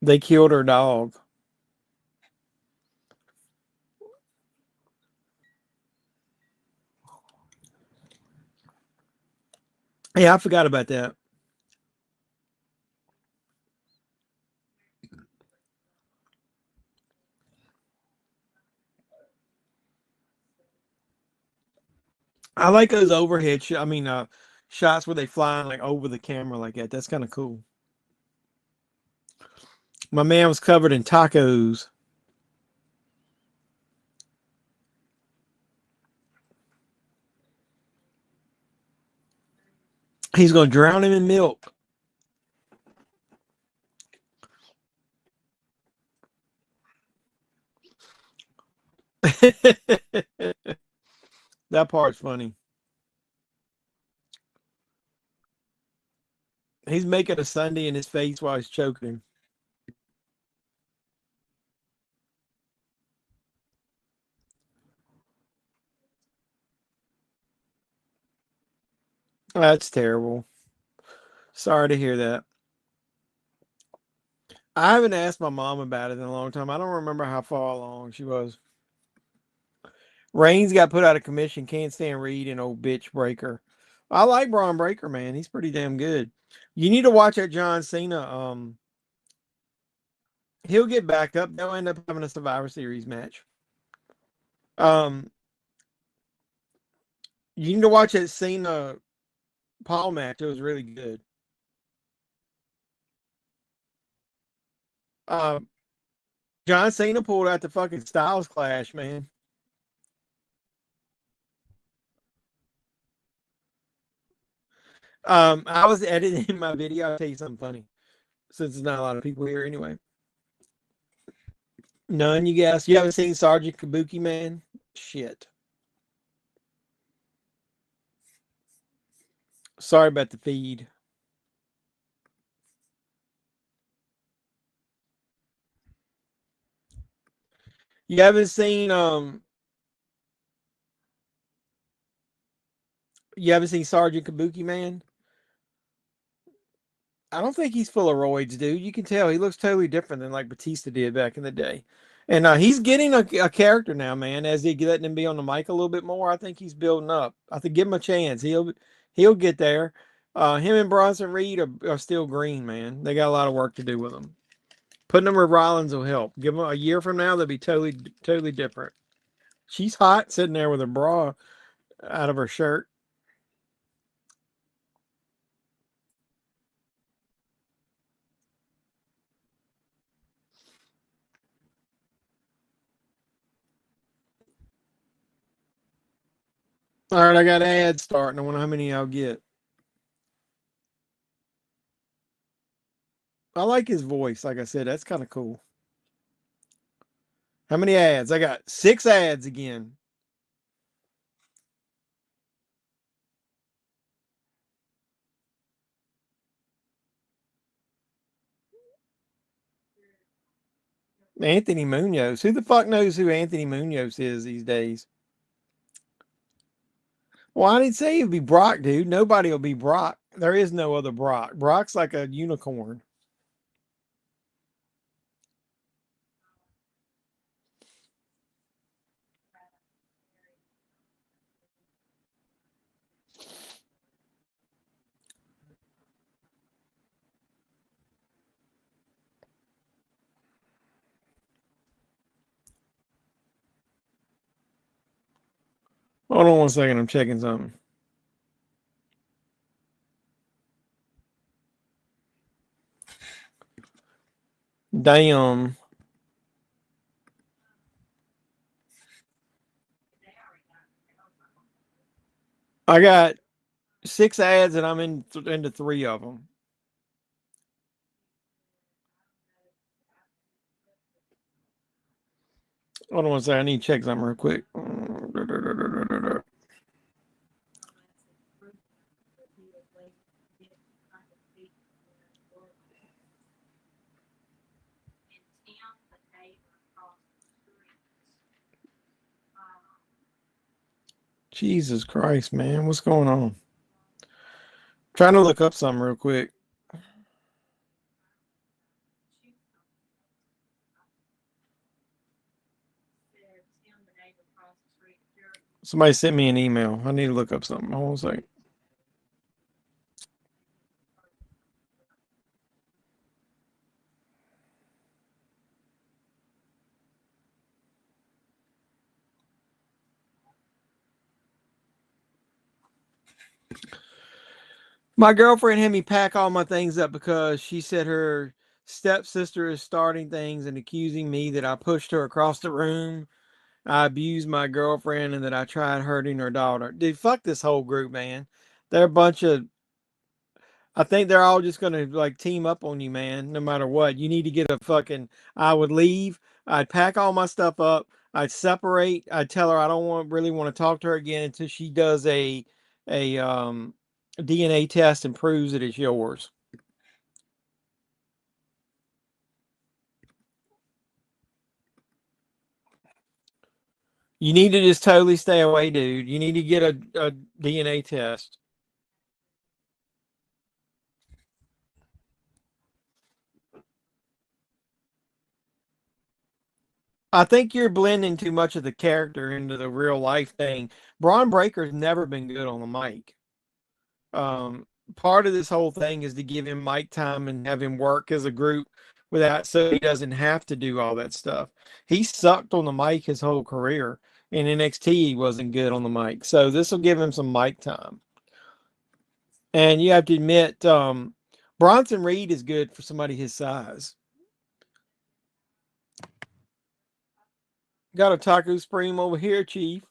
C: They killed her dog. Yeah, I forgot about that. I like those overhead shots where they fly like over the camera like that. That's kind of cool. My man was covered in tacos. He's gonna drown him in milk. That part's funny. He's making a sundae in his face while he's choking. That's terrible. Sorry to hear that. I haven't asked my mom about it in a long time. I don't remember how far along she was. Reigns got put out of commission. Can't stand Reed and old bitch Breaker. I like Braun Breaker, man. He's pretty damn good. You need to watch that John Cena. He'll get back up. They'll end up having a Survivor Series match. You need to watch that Cena Paul match. It was really good. John Cena pulled out the fucking Styles Clash, man. I was editing my video. I'll tell you something funny, since there's not a lot of people here anyway. None, you guys. You haven't seen Sergeant Kabuki, man? Shit. Sorry about the feed. You haven't seen Sergeant Kabuki, man? I don't think he's full of roids, dude. You can tell he looks totally different than like Batista did back in the day. And he's getting a character now, man. As they letting him be on the mic a little bit more, I think he's building up. I think give him a chance. He'll get there. Him and Bronson Reed are still green, man. They got a lot of work to do with them. Putting them with Rollins will help. Give them a year from now, they'll be totally different. She's hot sitting there with her bra out of her shirt. All right, I got ads starting. I wonder how many I'll get. I like his voice. Like I said, that's kind of cool. How many ads? I got 6 ads again. Anthony Munoz. Who the fuck knows who Anthony Munoz is these days? Well, I didn't say it'd be Brock, dude. Nobody will be Brock. There is no other Brock. Brock's like a unicorn. Hold on 1 second. I'm checking something. Damn. I got 6 ads and I'm into 3 of them. Hold on 1 second. I need to check something real quick. Jesus Christ, man. What's going on? Trying to look up something real quick. Somebody sent me an email. I need to look up something. Hold on a second. My girlfriend had me pack all my things up because she said her stepsister is starting things and accusing me that I pushed her across the room, I abused my girlfriend, and that I tried hurting her daughter. Dude, fuck this whole group, man. They're a bunch of. I think they're all just gonna like team up on you, man. No matter what, you need to get a fucking. I would leave. I'd pack all my stuff up. I'd separate. I'd tell her I don't really want to talk to her again until she does a DNA test and proves that it's yours. You need to just totally stay away, dude. You need to get a DNA test. I think you're blending too much of the character into the real life thing. Braun Breaker's never been good on the mic. Um, Part of this whole thing is to give him mic time and have him work as a group without so he doesn't have to do all that stuff. He sucked on the mic his whole career. In NXT, he wasn't good on the mic. So this will give him some mic time. And you have to admit, Bronson Reed is good for somebody his size. Got a taco supreme over here, Chief.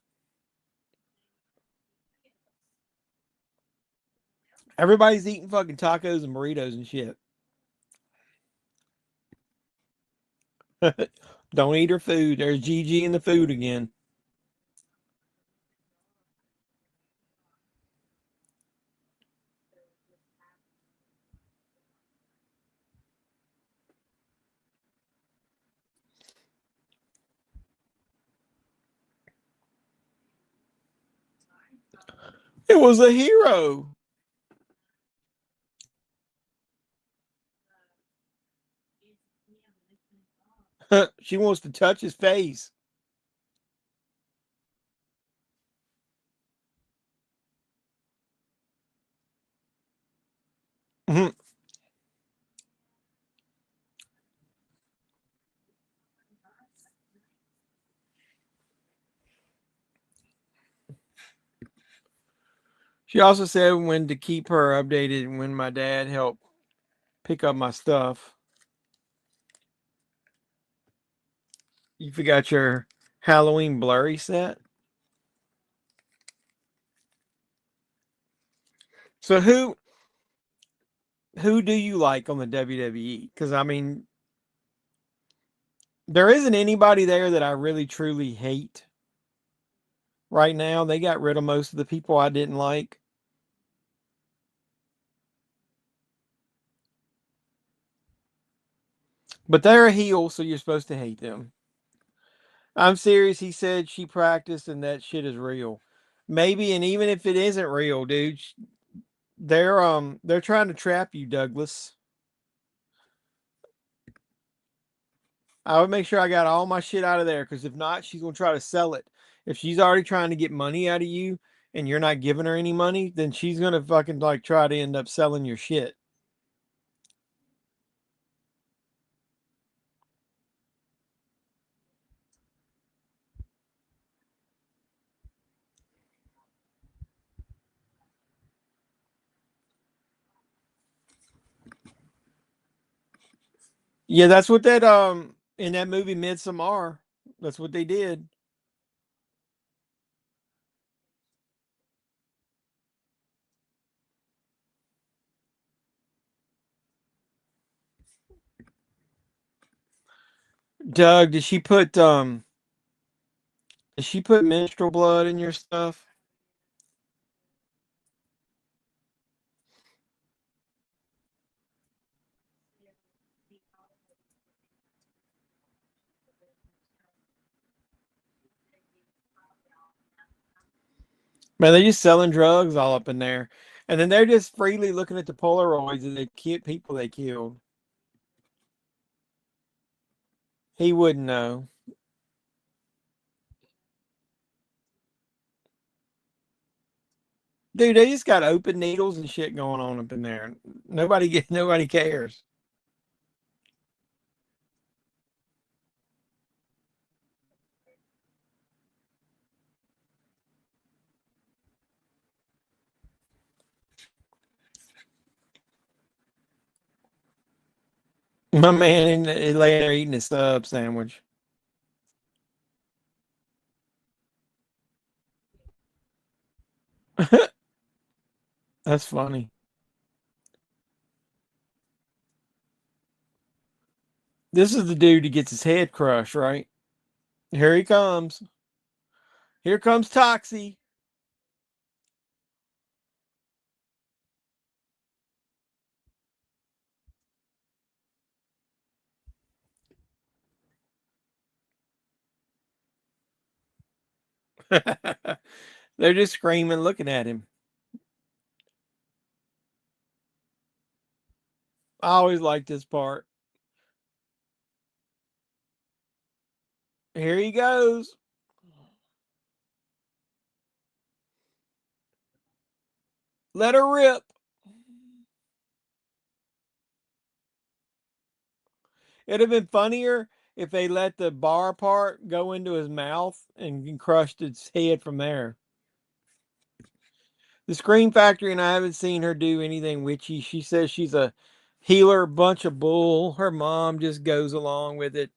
C: Everybody's eating fucking tacos and burritos and shit. Don't eat her food. There's Gigi in the food again. It was a hero. She wants to touch his face. Mhm. She also said when to keep her updated when my dad helped pick up my stuff. You forgot your Halloween blurry set? So who do you like on the WWE? Because I mean, there isn't anybody there that I really truly hate right now. They got rid of most of the people I didn't like. But they're a heel, so you're supposed to hate them. I'm serious. He said she practiced and that shit is real. Maybe, and even if it isn't real, dude, they're trying to trap you, Douglas. I would make sure I got all my shit out of there because if not, she's gonna try to sell it. If she's already trying to get money out of you and you're not giving her any money, then she's gonna fucking like try to end up selling your shit. Yeah, that's what that in that movie Midsommar. That's what they did. Doug, did she put menstrual blood in your stuff? Man, they're just selling drugs all up in there. And then they're just freely looking at the Polaroids of the cute people they killed. He wouldn't know. Dude, they just got open needles and shit going on up in there. Nobody cares. My man laying there eating his sub sandwich. That's funny. This is the dude who gets his head crushed, right? Here he comes. Here comes Toxie. They're just screaming, looking at him. I always like this part. Here he goes. Let her rip. It'd have been funnier if they let the bar part go into his mouth and crushed its head from there. The Scream Factory, and I haven't seen her do anything witchy. She says she's a healer, bunch of bull. Her mom just goes along with it.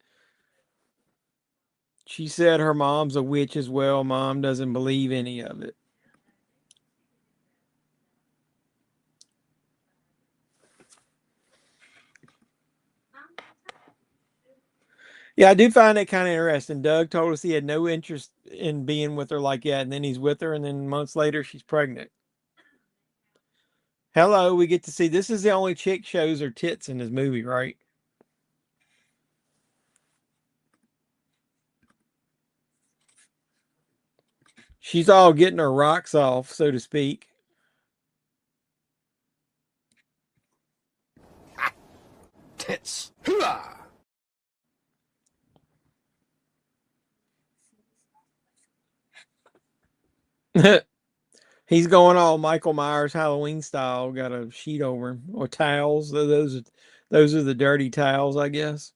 C: She said her mom's a witch as well. Mom doesn't believe any of it. Yeah, I do find it kind of interesting. Doug told us he had no interest in being with her like that, and then he's with her, and then months later she's pregnant. Hello, we get to see this is the only chick shows her tits in this movie, right? She's all getting her rocks off, so to speak.
E: Tits. Hoo-ah!
C: He's going all Michael Myers Halloween style. Got a sheet over him or towels. Those are the dirty towels, I guess.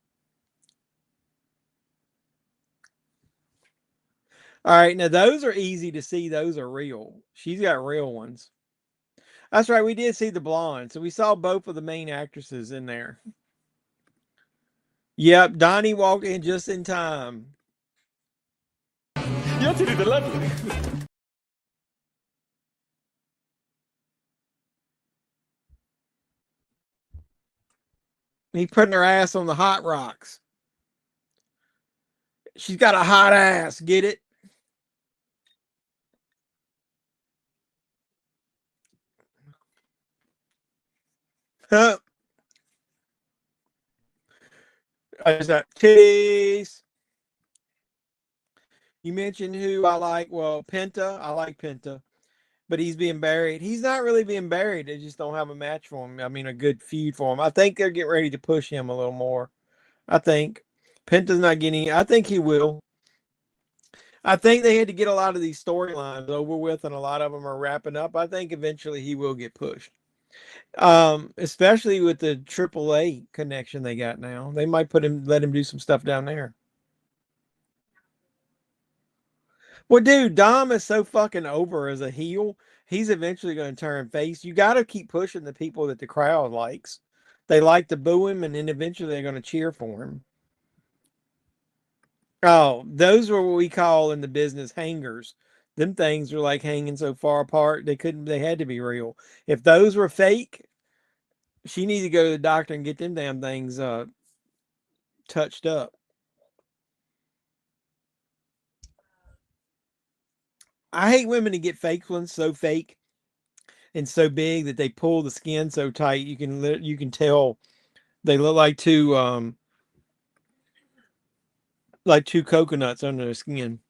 C: All right, now those are easy to see. Those are real. She's got real ones. That's right. We did see the blonde, so we saw both of the main actresses in there. Yep, Donnie walked in just in time.
E: Jag tycker det är lovely.
C: He's putting her ass on the hot rocks. She's got a hot ass. Get it? Huh? Is that titties? You mentioned who I like. Well, Penta. I like Penta, but he's being buried. He's not really being buried. They just don't have a match for him. I mean, a good feud for him. I think they're getting ready to push him a little more. I think Penta's not getting. I think he will. I think they had to get a lot of these storylines over with, and a lot of them are wrapping up. I think eventually he will get pushed. Especially with the AAA connection they got now. They might let him do some stuff down there. Well, dude, Dom is so fucking over as a heel. He's eventually going to turn face. You got to keep pushing the people that the crowd likes. They like to boo him, and then eventually they're going to cheer for him. Oh, those were what we call in the business hangers. Them things were like hanging so far apart they couldn't. They had to be real. If those were fake, she needed to go to the doctor and get them damn things touched up. I hate women to get fake ones so fake and so big that they pull the skin so tight you can tell they look like two coconuts under their skin.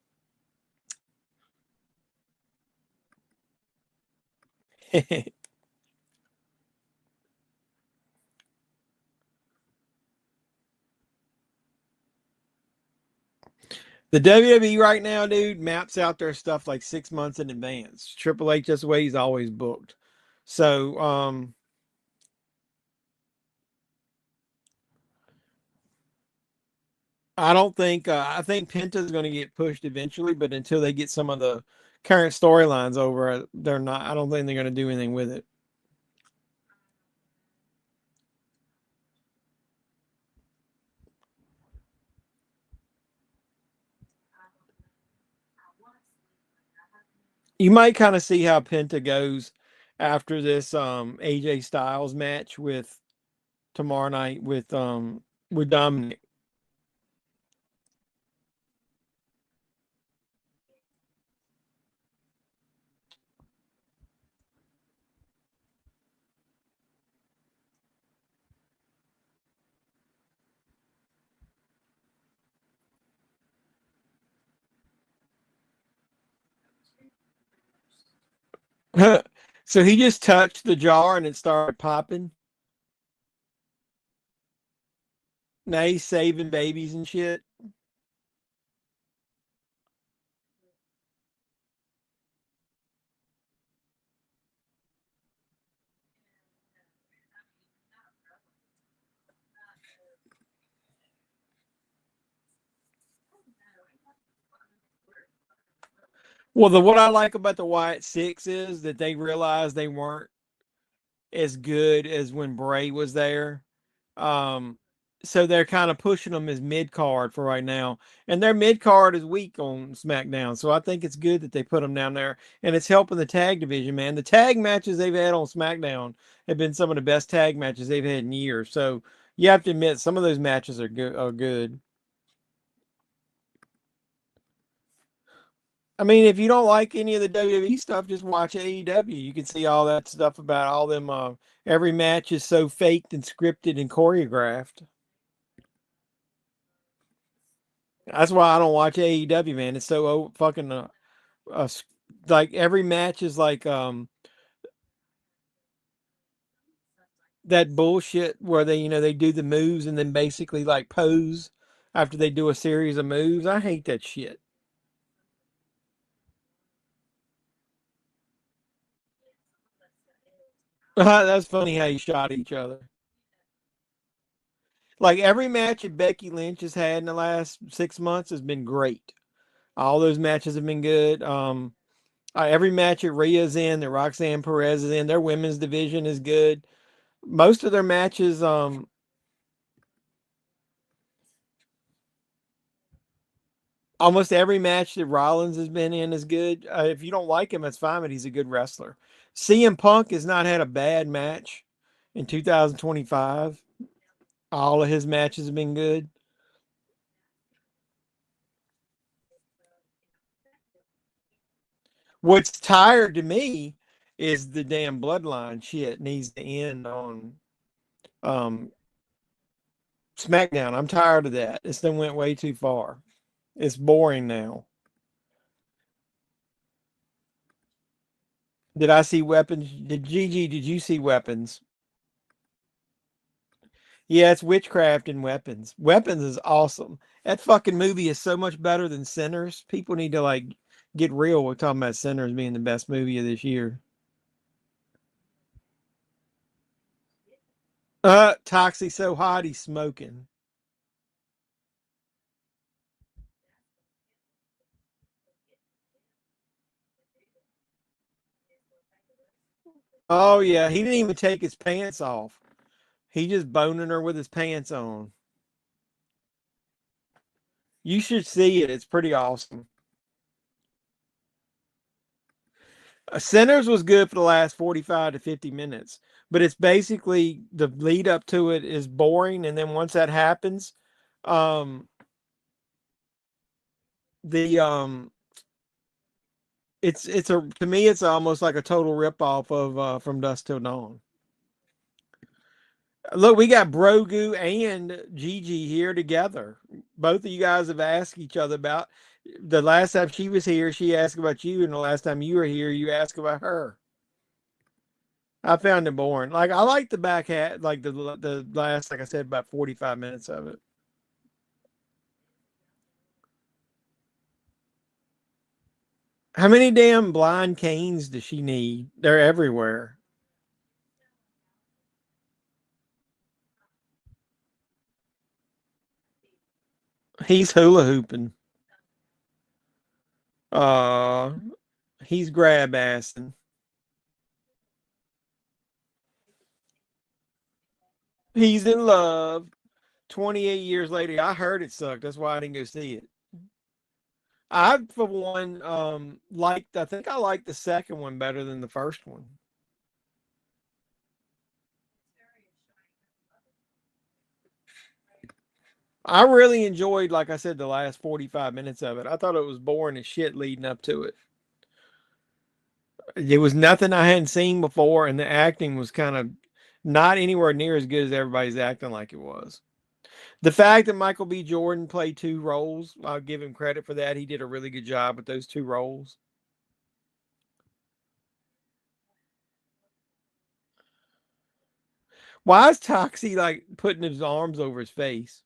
C: The WWE right now, dude, maps out their stuff like 6 months in advance. Triple H, that's the way he's always booked. So, I don't think I think Penta's going to get pushed eventually, but until they get some of the current storylines over, they're not. I don't think they're going to do anything with it. You might kind of see how Penta goes after this AJ Styles match with tomorrow night with Dominic. So he just touched the jar and it started popping. Now he's saving babies and shit. Well, the what I like about the Wyatt Six is that they realized they weren't as good as when Bray was there. Um, so they're kind of pushing them as mid card for right now, and their mid card is weak on SmackDown. So I think it's good that they put them down there, and it's helping the tag division. Man, the tag matches they've had on SmackDown have been some of the best tag matches they've had in years. So you have to admit some of those matches are good. Are good. I mean, if you don't like any of the WWE stuff, just watch AEW. You can see all that stuff about all them. Every match is so faked and scripted and choreographed. That's why I don't watch AEW, man. It's so fucking uh, like every match is like that bullshit where they they do the moves and then basically like pose after they do a series of moves. I hate that shit. That's funny how you shot each other. Like every match that Becky Lynch has had in the last 6 months has been great. All those matches have been good. Every match that Rhea's in, that Roxanne Perez is in, their women's division is good. Most of their matches, almost every match that Rollins has been in is good. If you don't like him, that's fine, but he's a good wrestler. CM Punk has not had a bad match in 2025. All of his matches have been good. What's tired to me is the damn bloodline shit needs to end on um, SmackDown. I'm tired of that. This thing went way too far. It's boring now. Did I see weapons? Did you see weapons? Yeah, it's witchcraft and weapons. Weapons is awesome. That fucking movie is so much better than Sinners. People need to like get real. We're talking about Sinners being the best movie of this year. Toxic so hot he's smoking. Oh yeah, he didn't even take his pants off. He just boning her with his pants on. You should see it. It's pretty awesome. Sinners was good for the last 45 to 50 minutes, but it's basically the lead up to it is boring, and then once that happens, um the it's a to me it's almost like a total rip off of From Dusk Till Dawn. Look, we got Brogu and Gigi here together. Both of you guys have asked each other about the last time she was here, she asked about you, and the last time you were here, you asked about her. I found it boring. Like I like the back hat, like the last, like I said, about 45 minutes of it. How many damn blind canes does she need? They're everywhere. He's hula hooping. Uh, he's grab assing. He's in love. 28 years later, I heard it sucked. That's why I didn't go see it. I, for one, liked. I think I liked the second one better than the first one. I really enjoyed, like I said, the last 45 minutes of it. I thought it was boring as shit leading up to it. It was nothing I hadn't seen before, and the acting was kind of not anywhere near as good as everybody's acting like it was. The fact that Michael B. Jordan played two roles, I'll give him credit for that. He did a really good job with those two roles. Why is Toxie like putting his arms over his face?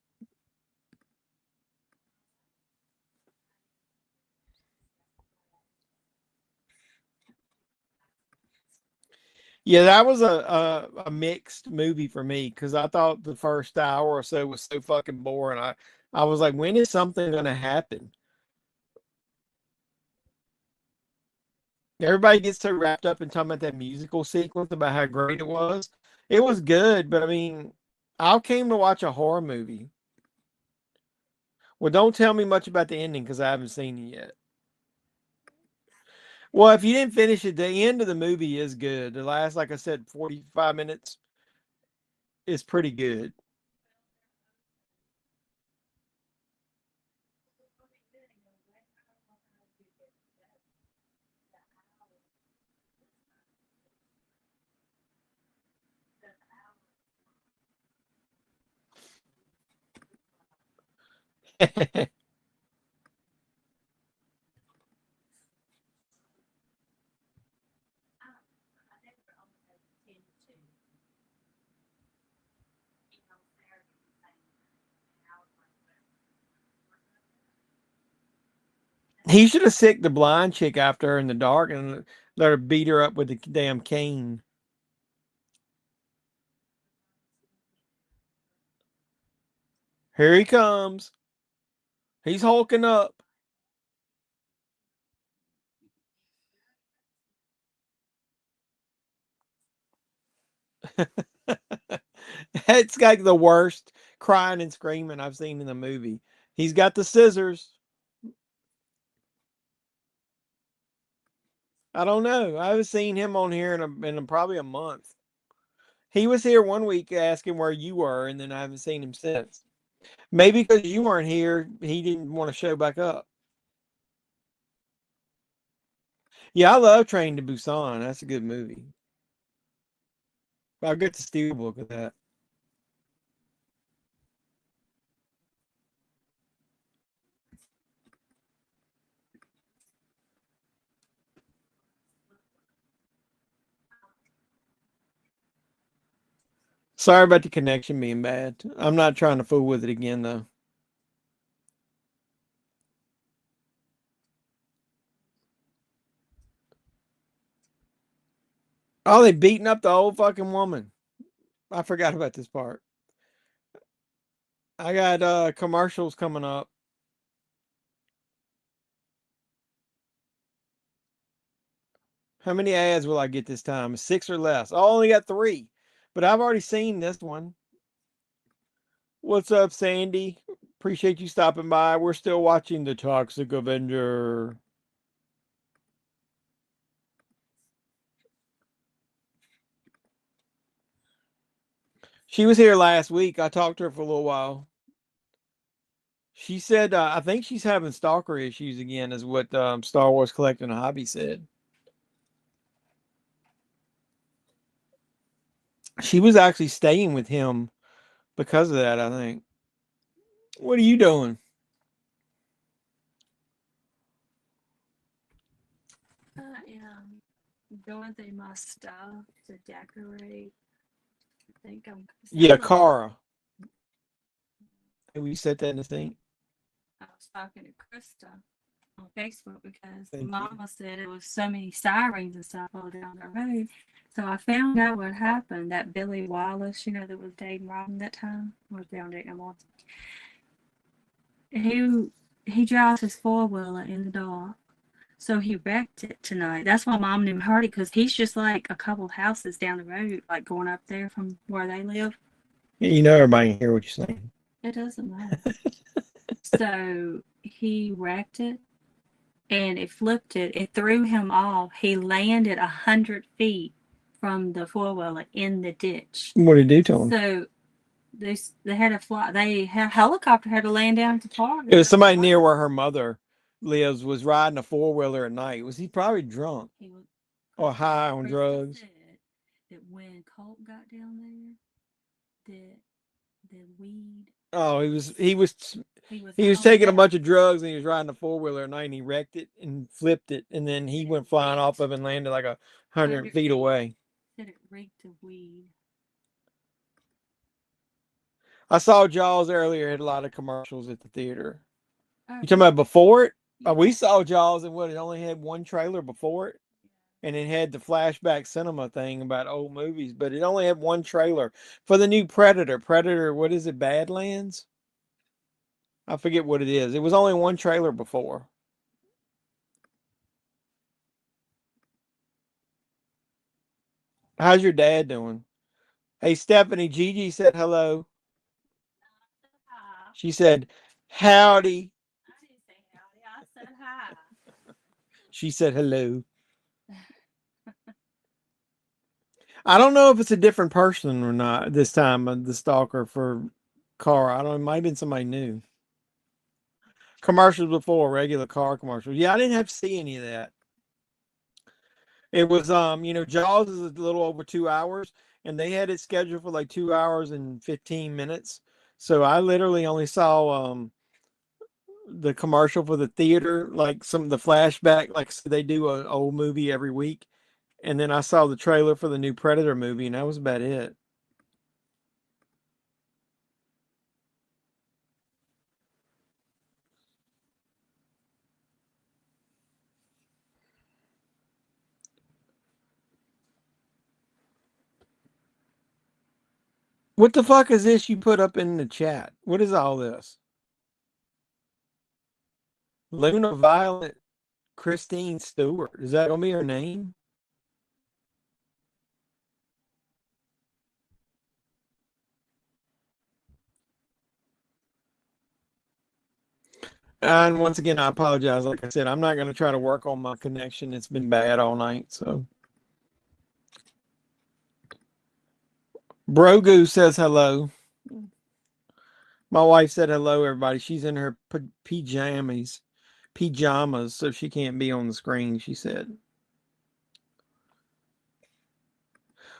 C: Yeah, that was a mixed movie for me because I thought the first hour or so was so fucking boring. I was like, when is something gonna happen? Everybody gets so wrapped up in talking about that musical sequence about how great it was. It was good, but I mean, I came to watch a horror movie. Well, don't tell me much about the ending because I haven't seen it yet. Well, if you didn't finish it, the end of the movie is good. The last, like I said, 45 minutes is pretty good. He should have sicked the blind chick after her in the dark and let her beat her up with the damn cane. Here he comes. He's hulking up. It's like the worst crying and screaming I've seen in the movie. He's got the scissors. I don't know. I haven't seen him on here in probably a month. He was here one week asking where you were, and then I haven't seen him since. Maybe because you weren't here, he didn't want to show back up. Yeah, I love Train to Busan. That's a good movie. I'll get the steelbook of that. Sorry about the connection being bad. I'm not trying to fool with it again, though. Oh, they beating up the old fucking woman. I forgot about this part. I got commercials coming up. How many ads will I get this time? Six or less? I only got three, but I've already seen this one. What's up, Sandy? Appreciate you stopping by. We're still watching the Toxic Avenger. She was here last week. I talked to her for a little while. She said, I think she's having stalker issues again, is what Star Wars Collecting a Hobby said. She was actually staying with him because of that, I think. What are you doing?
F: I am going through my stuff to decorate. I think I'm.
C: Yeah, Cara. Can we set that in the thing?
F: I was talking to Krista on Facebook because
C: Thank you.
F: Mama said it was so many sirens and stuff all down the road. So I found out what happened. That Billy Wallace, that was dating Robin that time, was down there no more. He drives his 4-wheeler in the dark. So he wrecked it tonight. That's why Mom didn't hurt it, because he's just like a couple houses down the road, like going up there from where they live.
C: You know everybody can hear what you're saying.
F: It doesn't matter. So he wrecked it, and it flipped it. It threw him off. He landed 100 feet from the 4-wheeler in the ditch.
C: What did he do to him?
F: So they had to fly. A helicopter had to land down at the park.
C: It was somebody near where her mother lives was riding a 4-wheeler at night. Was he probably drunk
F: He was,
C: or high on
F: Krista
C: drugs?
F: said that when Colt got down there, that the weed.
C: Oh, he was
F: He
C: taking a bunch of drugs and he was riding a 4-wheeler at night and he wrecked it and flipped it and then he went flying off of it and landed like 100 feet away.
F: Said it reeked of weed.
C: I saw Jaws earlier. It had a lot of commercials at the theater.
F: Oh,
C: You talking about before it? We saw Jaws and it only had one trailer before it. And it had the flashback cinema thing about old movies, but it only had one trailer for the new Predator. Predator, what is it, Badlands? I forget what it is. It was only one trailer before. How's your dad doing? Hey, Stephanie, Gigi said hello.
F: Hi.
C: She said, howdy.
F: I didn't say howdy. I said hi.
C: She said hello. I don't know if it's a different person or not this time, the stalker for Cara. I don't know. It might have been somebody new. Commercials before, regular car commercials. Yeah, I didn't have to see any of that. It was, Jaws is a little over 2 hours, and they had it scheduled for like 2 hours and 15 minutes. So I literally only saw the commercial for the theater, like some of the flashback, like so they do an old movie every week. And then I saw the trailer for the new Predator movie, and that was about it. What the fuck is this you put up in the chat? What is all this? Luna Violet Christine Stewart. Is that gonna be her name? And once again, I apologize. Like I said, I'm not gonna try to work on my connection. It's been bad all night. So Brogu says hello. My wife said hello, everybody. She's in her pajamas, so she can't be on the screen, she said.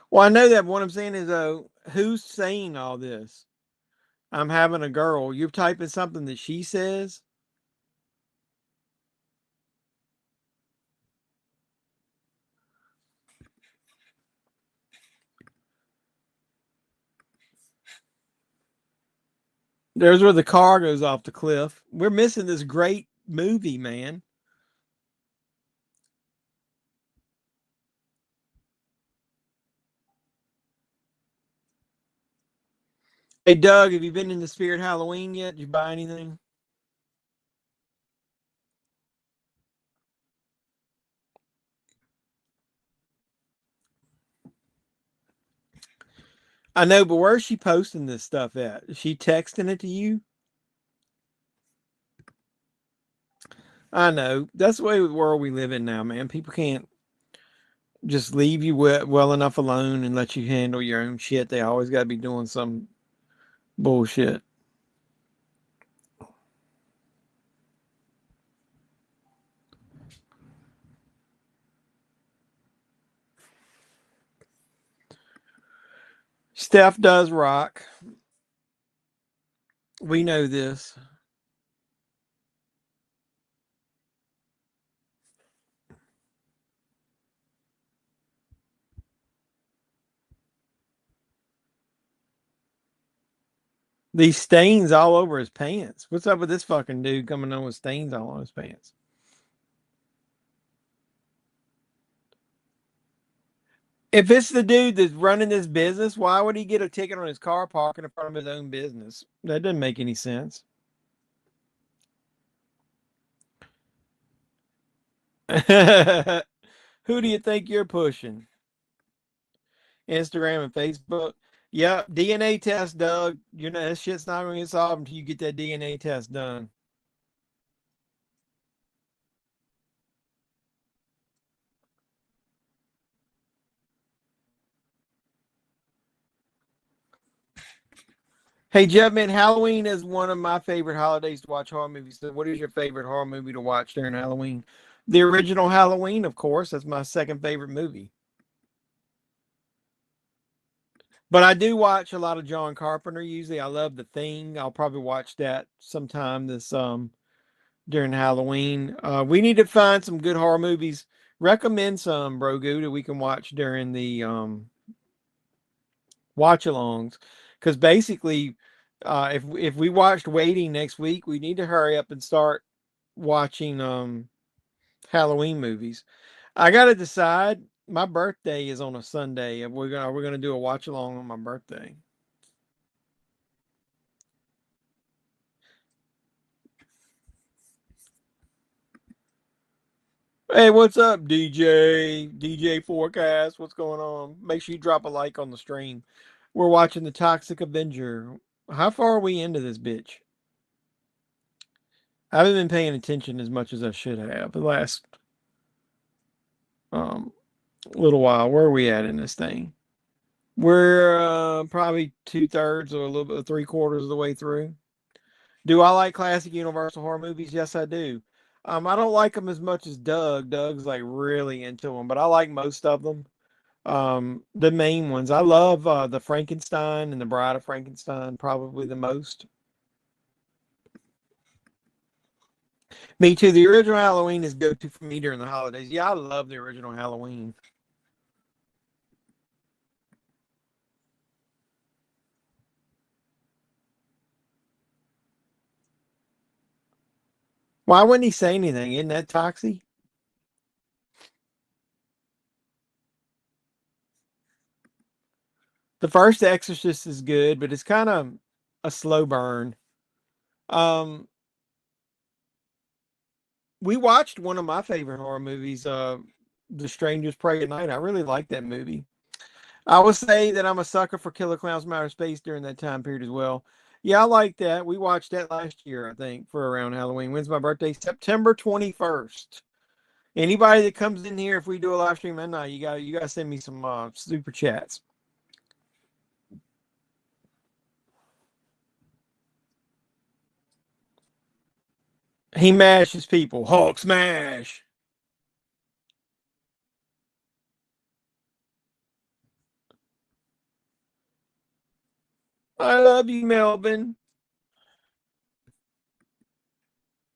C: Well, I know that, but what I'm saying is, who's saying all this? I'm having a girl. You're typing something that she says? There's where the car goes off the cliff. We're missing this great movie, man. Hey, Doug, have you been in the Spirit Halloween yet? Did you buy anything? I know, but where's she posting this stuff at? Is she texting it to you? I know. That's the way the world we live in now, man. People can't just leave you well enough alone and let you handle your own shit. They always got to be doing some bullshit. Steph does rock. We know this. These stains all over his pants. What's up with this fucking dude coming on with stains all on his pants? If it's the dude that's running this business, why would he get a ticket on his car parking in front of his own business? That doesn't make any sense. Who do you think you're pushing? Instagram and Facebook? Yep, DNA test, Doug. You know, that shit's not going to get solved until you get that DNA test done. Hey, Jeff, man, Halloween is one of my favorite holidays to watch horror movies. So what is your favorite horror movie to watch during Halloween? The original Halloween, of course. That's my second favorite movie. But I do watch a lot of John Carpenter usually. I love The Thing. I'll probably watch that sometime this during Halloween. We need to find some good horror movies. Recommend some, Brogu, that we can watch during the watch alongs. Because basically, if we watched Waiting next week, we need to hurry up and start watching Halloween movies. I gotta decide. My birthday is on a Sunday. We're gonna do a watch along on my birthday. Hey, what's up, DJ? DJ Forecast. What's going on? Make sure you drop a like on the stream. We're watching the Toxic Avenger. How far are we into this bitch? I haven't been paying attention as much as I should have the last um little while. Where are we at in this thing? We're probably 2/3 or a little bit 3/4 of the way through. Do I like classic Universal horror movies? Yes, I do. I don't like them as much as Doug. Doug's like really into them, but I like most of them. The main ones. I love the Frankenstein and the Bride of Frankenstein probably the most. Me too. The original Halloween is go to for me during the holidays. Yeah, I love the original Halloween. Why wouldn't he say anything? Isn't that Toxie? The first Exorcist is good, but it's kind of a slow burn. Um, we watched one of my favorite horror movies, The Strangers Pray at Night. I really like that movie. I would say that I'm a sucker for Killer Clowns from Outer Space during that time period as well. Yeah, I like that. We watched that last year, I think, for around Halloween. When's my birthday? September 21st. Anybody that comes in here, if we do a live stream at night, you gotta send me some super chats. He mashes people. Hulk smash. I love you, Melvin.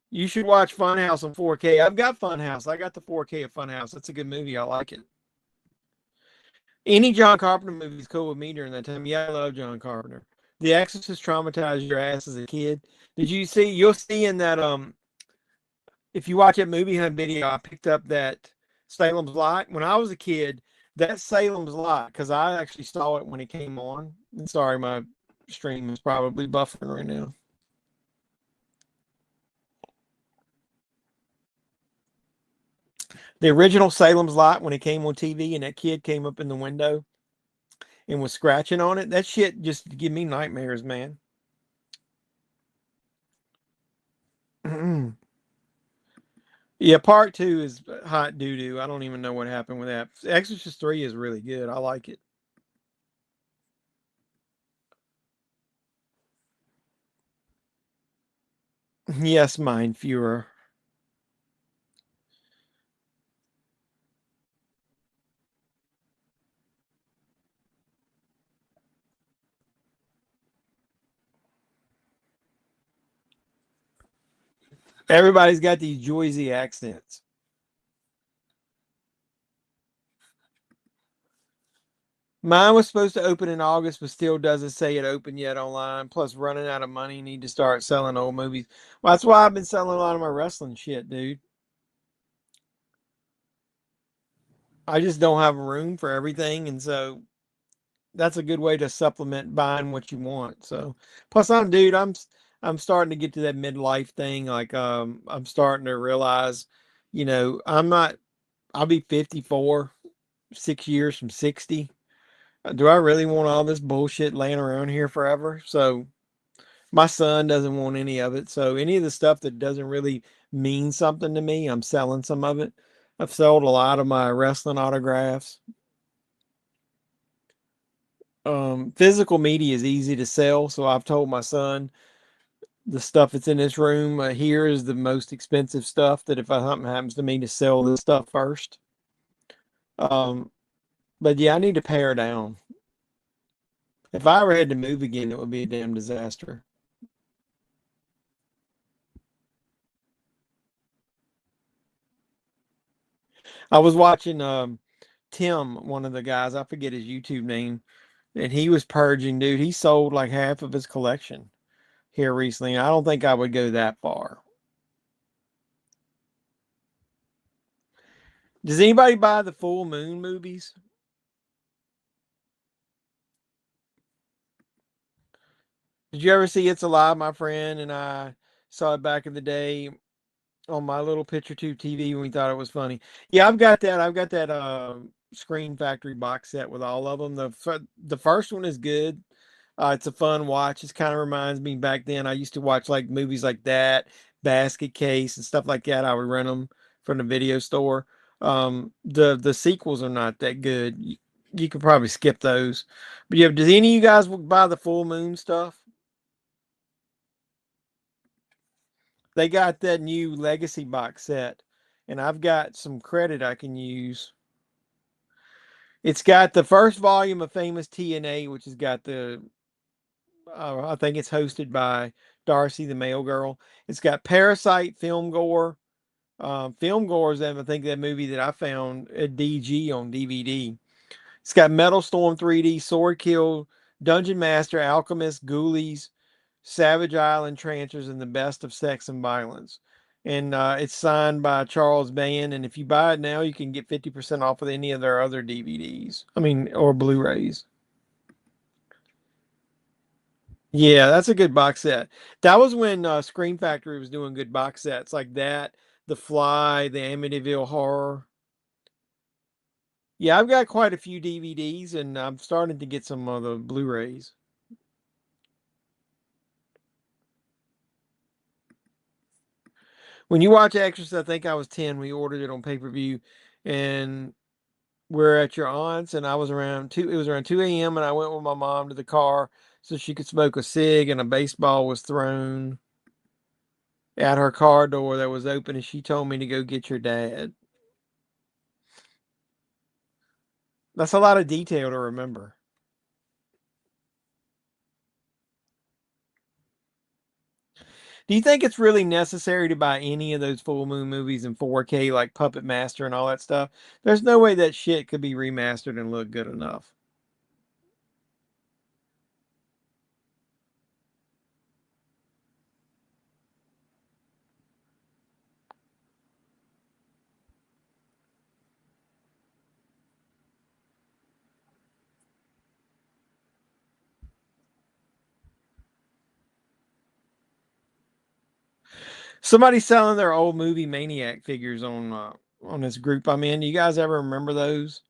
C: You should watch Funhouse on 4K. I've got Funhouse. I got the 4K of Funhouse. That's a good movie. I like it. Any John Carpenter movie is cool with me during that time. Yeah, I love John Carpenter. The Exorcist traumatized your ass as a kid. Did you see? You'll see in that if you watch that movie hunt video, I picked up that Salem's Lot. When I was a kid, that Salem's Lot, because I actually saw it when it came on. And sorry, my stream is probably buffering right now. The original Salem's Lot, when it came on TV and that kid came up in the window and was scratching on it. That shit just give me nightmares, man. Yeah, part 2 is hot doo doo. I don't even know what happened with that. Exorcist 3 is really good. I like it. Yes, Mind Fuhrer. Everybody's got these Jersey accents. Mine was supposed to open in August, but still doesn't say it opened yet online. Plus, running out of money, need to start selling old movies. Well, that's why I've been selling a lot of my wrestling shit, dude. I just don't have room for everything, and so that's a good way to supplement buying what you want. So, plus, I'm starting to get to that midlife thing. Like, I'm starting to realize, I'm not. I'll be 54, 6 years from 60. Do I really want all this bullshit laying around here forever? So my son doesn't want any of it. So any of the stuff that doesn't really mean something to me, I'm selling some of it. I've sold a lot of my wrestling autographs. Physical media is easy to sell, so I've told my son the stuff that's in this room here is the most expensive stuff. That if something happens to me, to sell this stuff first. Um, but yeah, I need to pare down. If I ever had to move again, it would be a damn disaster. I was watching Tim, one of the guys, I forget his YouTube name, and he was purging, dude. He sold like half of his collection here recently. I don't think I would go that far. Does anybody buy the Full Moon movies? Did you ever see It's Alive? My friend and I saw it back in the day on my little picture tube TV when we thought it was funny. Yeah, I've got that. I've got that Screen Factory box set with all of them. The first one is good. It's a fun watch. It kind of reminds me back then. I used to watch like movies like that, Basket Case and stuff like that. I would rent them from the video store. The sequels are not that good. You could probably skip those. But yeah, does any of you guys buy the Full Moon stuff? They got that new Legacy box set, and I've got some credit I can use. It's got the first volume of Famous TNA, which has got I think it's hosted by Darcy, the Mail Girl. It's got Parasite, Film Gore. Film Gore is, I think, that movie that I found at DG on DVD. It's got Metal Storm 3D, Sword Kill, Dungeon Master, Alchemist, Ghoulies, Savage Island, Trancers, and the Best of Sex and Violence. And it's signed by Charles Band. And if you buy it now, you can get 50% off of any of their other DVDs. Or Blu-rays. Yeah, that's a good box set. That was when Scream Factory was doing good box sets like that, The Fly, the Amityville Horror. Yeah, I've got quite a few DVDs, and I'm starting to get some of the Blu-rays. When you watch Exorcist, I think I was 10. We ordered it on pay-per-view, and we're at your aunt's, and I was around 2. It was around 2 a.m., and I went with my mom to the car so she could smoke a cig, and a baseball was thrown at her car door that was open, and she told me to go get your dad. That's a lot of detail to remember. Do you think it's really necessary to buy any of those Full Moon movies in 4K, like Puppet Master and all that stuff? There's no way that shit could be remastered and look good enough. Somebody's selling their old movie Maniac figures on this group I'm in. You guys ever remember those?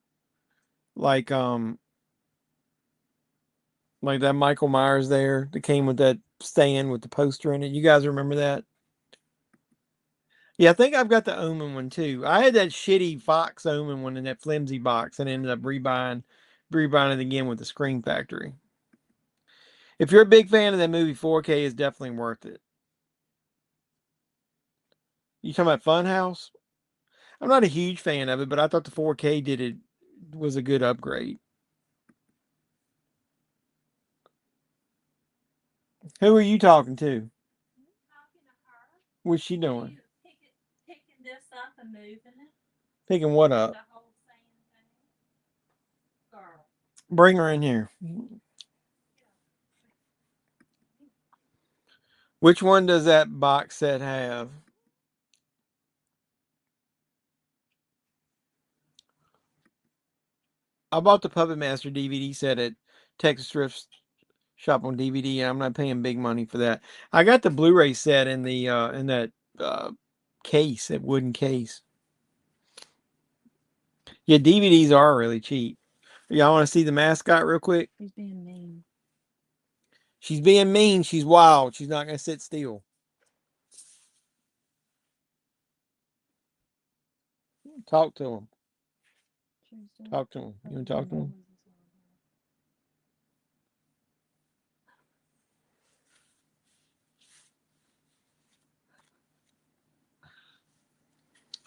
C: Like Like that Michael Myers there that came with that stand with the poster in it. You guys remember that? Yeah, I think I've got the Omen one too. I had that shitty Fox Omen one in that flimsy box and ended up rebuying it again with the Screen Factory. If you're a big fan of that movie, 4K is definitely worth it. You talking about Funhouse? I'm not a huge fan of it, but I thought the 4K was a good upgrade. Who are you talking to?
F: I'm talking to her.
C: What's she doing?
F: Picking this up and moving it.
C: Picking what up?
F: The whole sand thing. Girl.
C: Bring her in here. Which one does that box set have? I bought the Puppet Master DVD set at Texas Thrift Shop on DVD, and I'm not paying big money for that. I got the Blu-ray set in that case, that wooden case. Yeah, DVDs are really cheap. Y'all want to see the mascot real quick?
F: She's being mean.
C: She's being mean. She's wild. She's not going to sit still. Talk to him. Talk to him. You want to talk to him?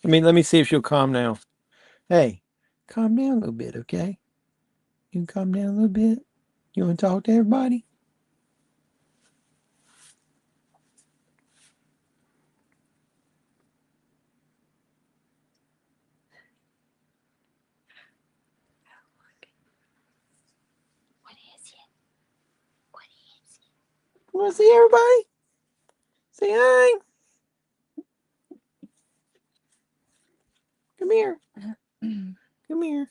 C: Let me see if she'll calm down. Hey, calm down a little bit, okay? You can calm down a little bit. You want to talk to everybody?
F: What is it? What is it?
C: You want to see everybody? Say hi. Come here. Come here.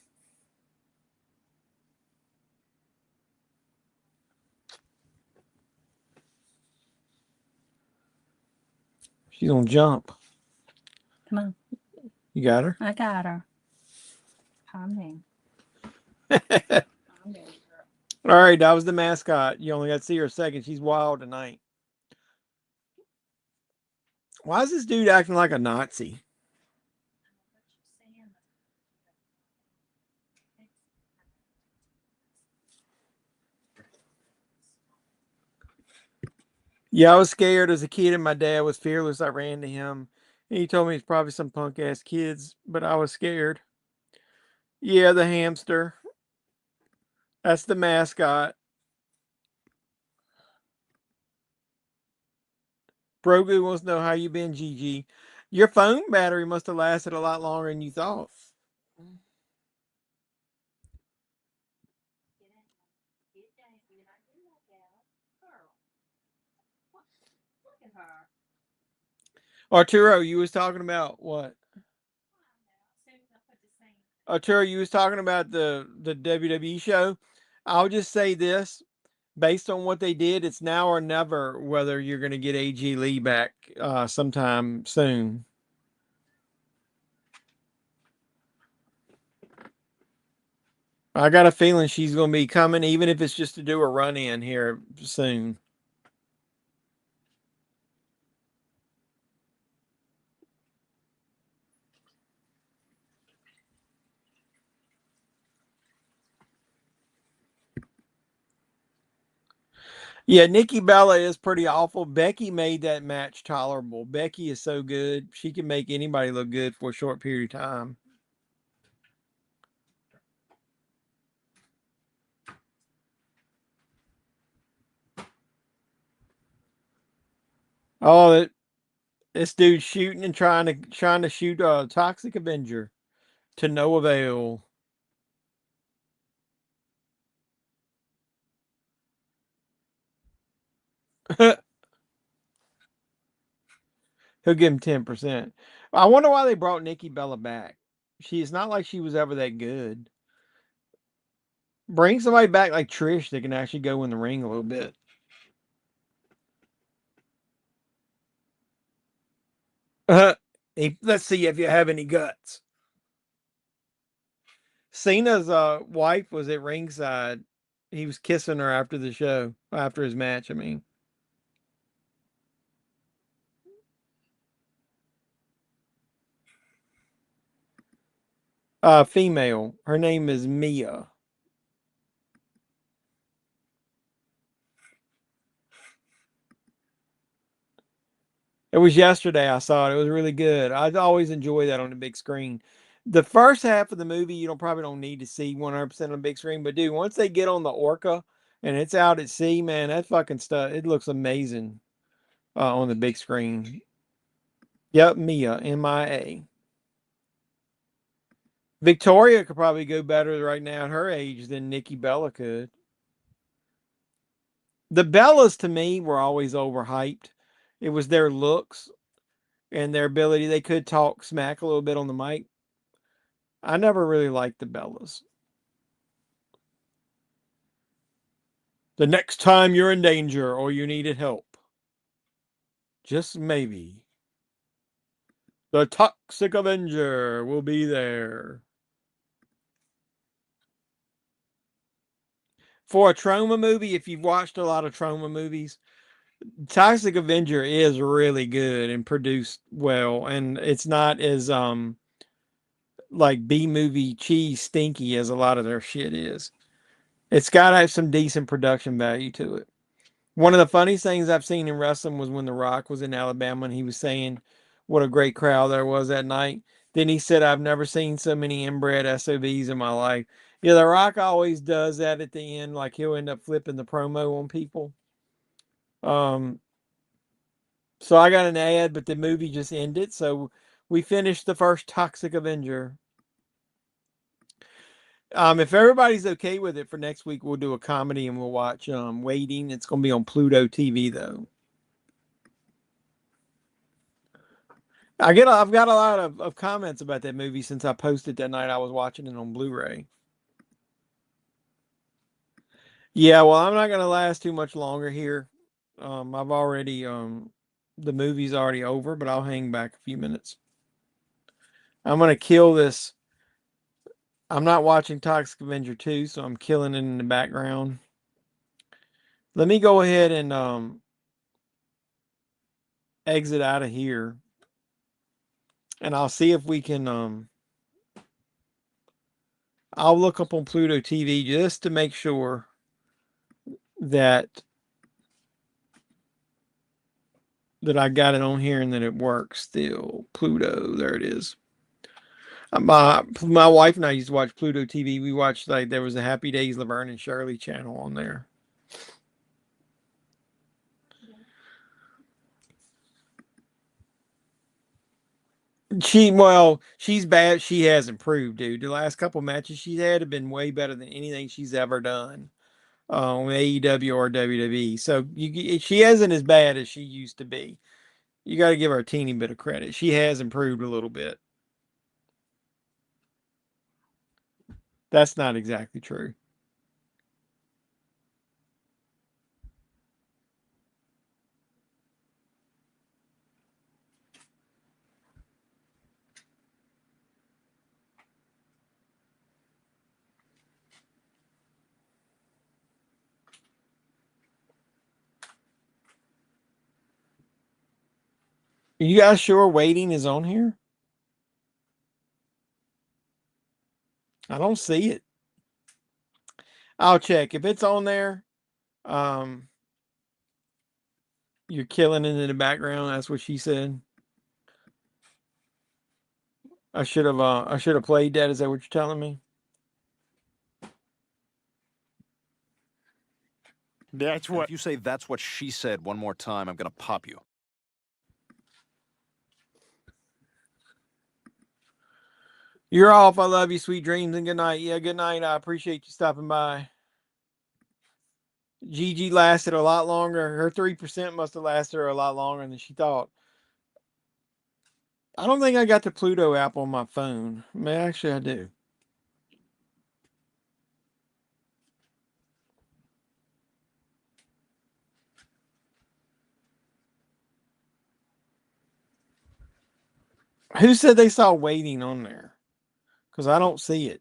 C: She's gonna jump.
F: Come on.
C: You got her?
F: I got her. Calm down. Calm down, girl.
C: All right, that was the mascot. You only got to see her a second. She's wild tonight. Why is this dude acting like a Nazi? Yeah, I was scared as a kid, and my dad was fearless. I ran to him, and he told me it's probably some punk ass kids, but I was scared. Yeah, the hamster. That's the mascot. Brogu wants to know how you been, Gigi. Your phone battery must have lasted a lot longer than you thought. Arturo, you was talking about what? Arturo, you was talking about the WWE show. I'll just say this. Based on what they did, it's now or never whether you're going to get AG Lee back sometime soon. I got a feeling she's going to be coming, even if it's just to do a run-in here soon. Yeah, Nikki Bella is pretty awful. Becky made that match tolerable. Becky is so good. She can make anybody look good for a short period of time. Oh, this dude's shooting and trying to shoot a Toxic Avenger to no avail. He'll give him 10%. I wonder why they brought Nikki Bella back. She's not like she was ever that good. Bring somebody back like Trish that can actually go in the ring a little bit. Let's see if you have any guts. Cena's wife was at ringside. he was kissing her after the show, after his match. I mean, female. Her name is Mia. It was yesterday I saw it. It was really good. I always enjoy that on the big screen. The first half of the movie, you don't probably don't need to see 100% on the big screen, but dude, once they get on the Orca and it's out at sea, man, that fucking stuff, it looks amazing on the big screen. Yep, Mia, Mia. Victoria could probably go better right now at her age than Nikki Bella could. The Bellas to me were always overhyped. It was their looks and their ability. They could talk smack a little bit on the mic. I never really liked the Bellas. The next time you're in danger or you needed help, just maybe, the Toxic Avenger will be there. For a Troma movie, if you've watched a lot of Troma movies, Toxic Avenger is really good and produced well, and it's not as like B movie cheese stinky as a lot of their shit is. It's got to have some decent production value to it. One of the funniest things I've seen in wrestling was when The Rock was in Alabama and he was saying what a great crowd there was that night. Then he said, I've never seen so many inbred SOBs in my life. Yeah, The Rock always does that at the end. Like he'll end up flipping the promo on people. Um, so I got an ad, but the movie just ended. So we finished the first Toxic Avenger. If everybody's okay with it for next week, we'll do a comedy and we'll watch Waiting. It's going to be on Pluto TV though. I've got a lot of comments about that movie since I posted that night I was watching it on Blu-ray. Yeah, well, I'm not going to last too much longer here. I've already the movie's already over, but I'll hang back a few minutes. I'm going to kill this. I'm not watching Toxic Avenger 2, so I'm killing it in the background. Let me go ahead and exit out of here. And I'll see if we can I'll look up on Pluto TV just to make sure that I got it on here and that it works still. Pluto, there it is. My wife and I used to watch Pluto TV. We watched there was a Happy Days Laverne and Shirley channel on there. She's bad. She has improved, dude. The last couple matches she's had have been way better than anything she's ever done on AEW or WWE. So she isn't as bad as she used to be. You got to give her a teeny bit of credit. She has improved a little bit. That's not exactly true. You guys sure Waiting is on here? I don't see it. I'll check. If it's on there, you're killing it in the background. That's what she said. I should have played that. Is that what you're telling me?
G: That's what. If you say that's what she said one more time, I'm gonna pop you.
C: You're off. I love you. Sweet dreams and good night. Yeah, good night. I appreciate you stopping by. Gigi lasted a lot longer. Her 3% must have lasted her a lot longer than she thought. I don't think I got the Pluto app on my phone. Actually, I do. Who said they saw Waiting on there? Because I don't see it.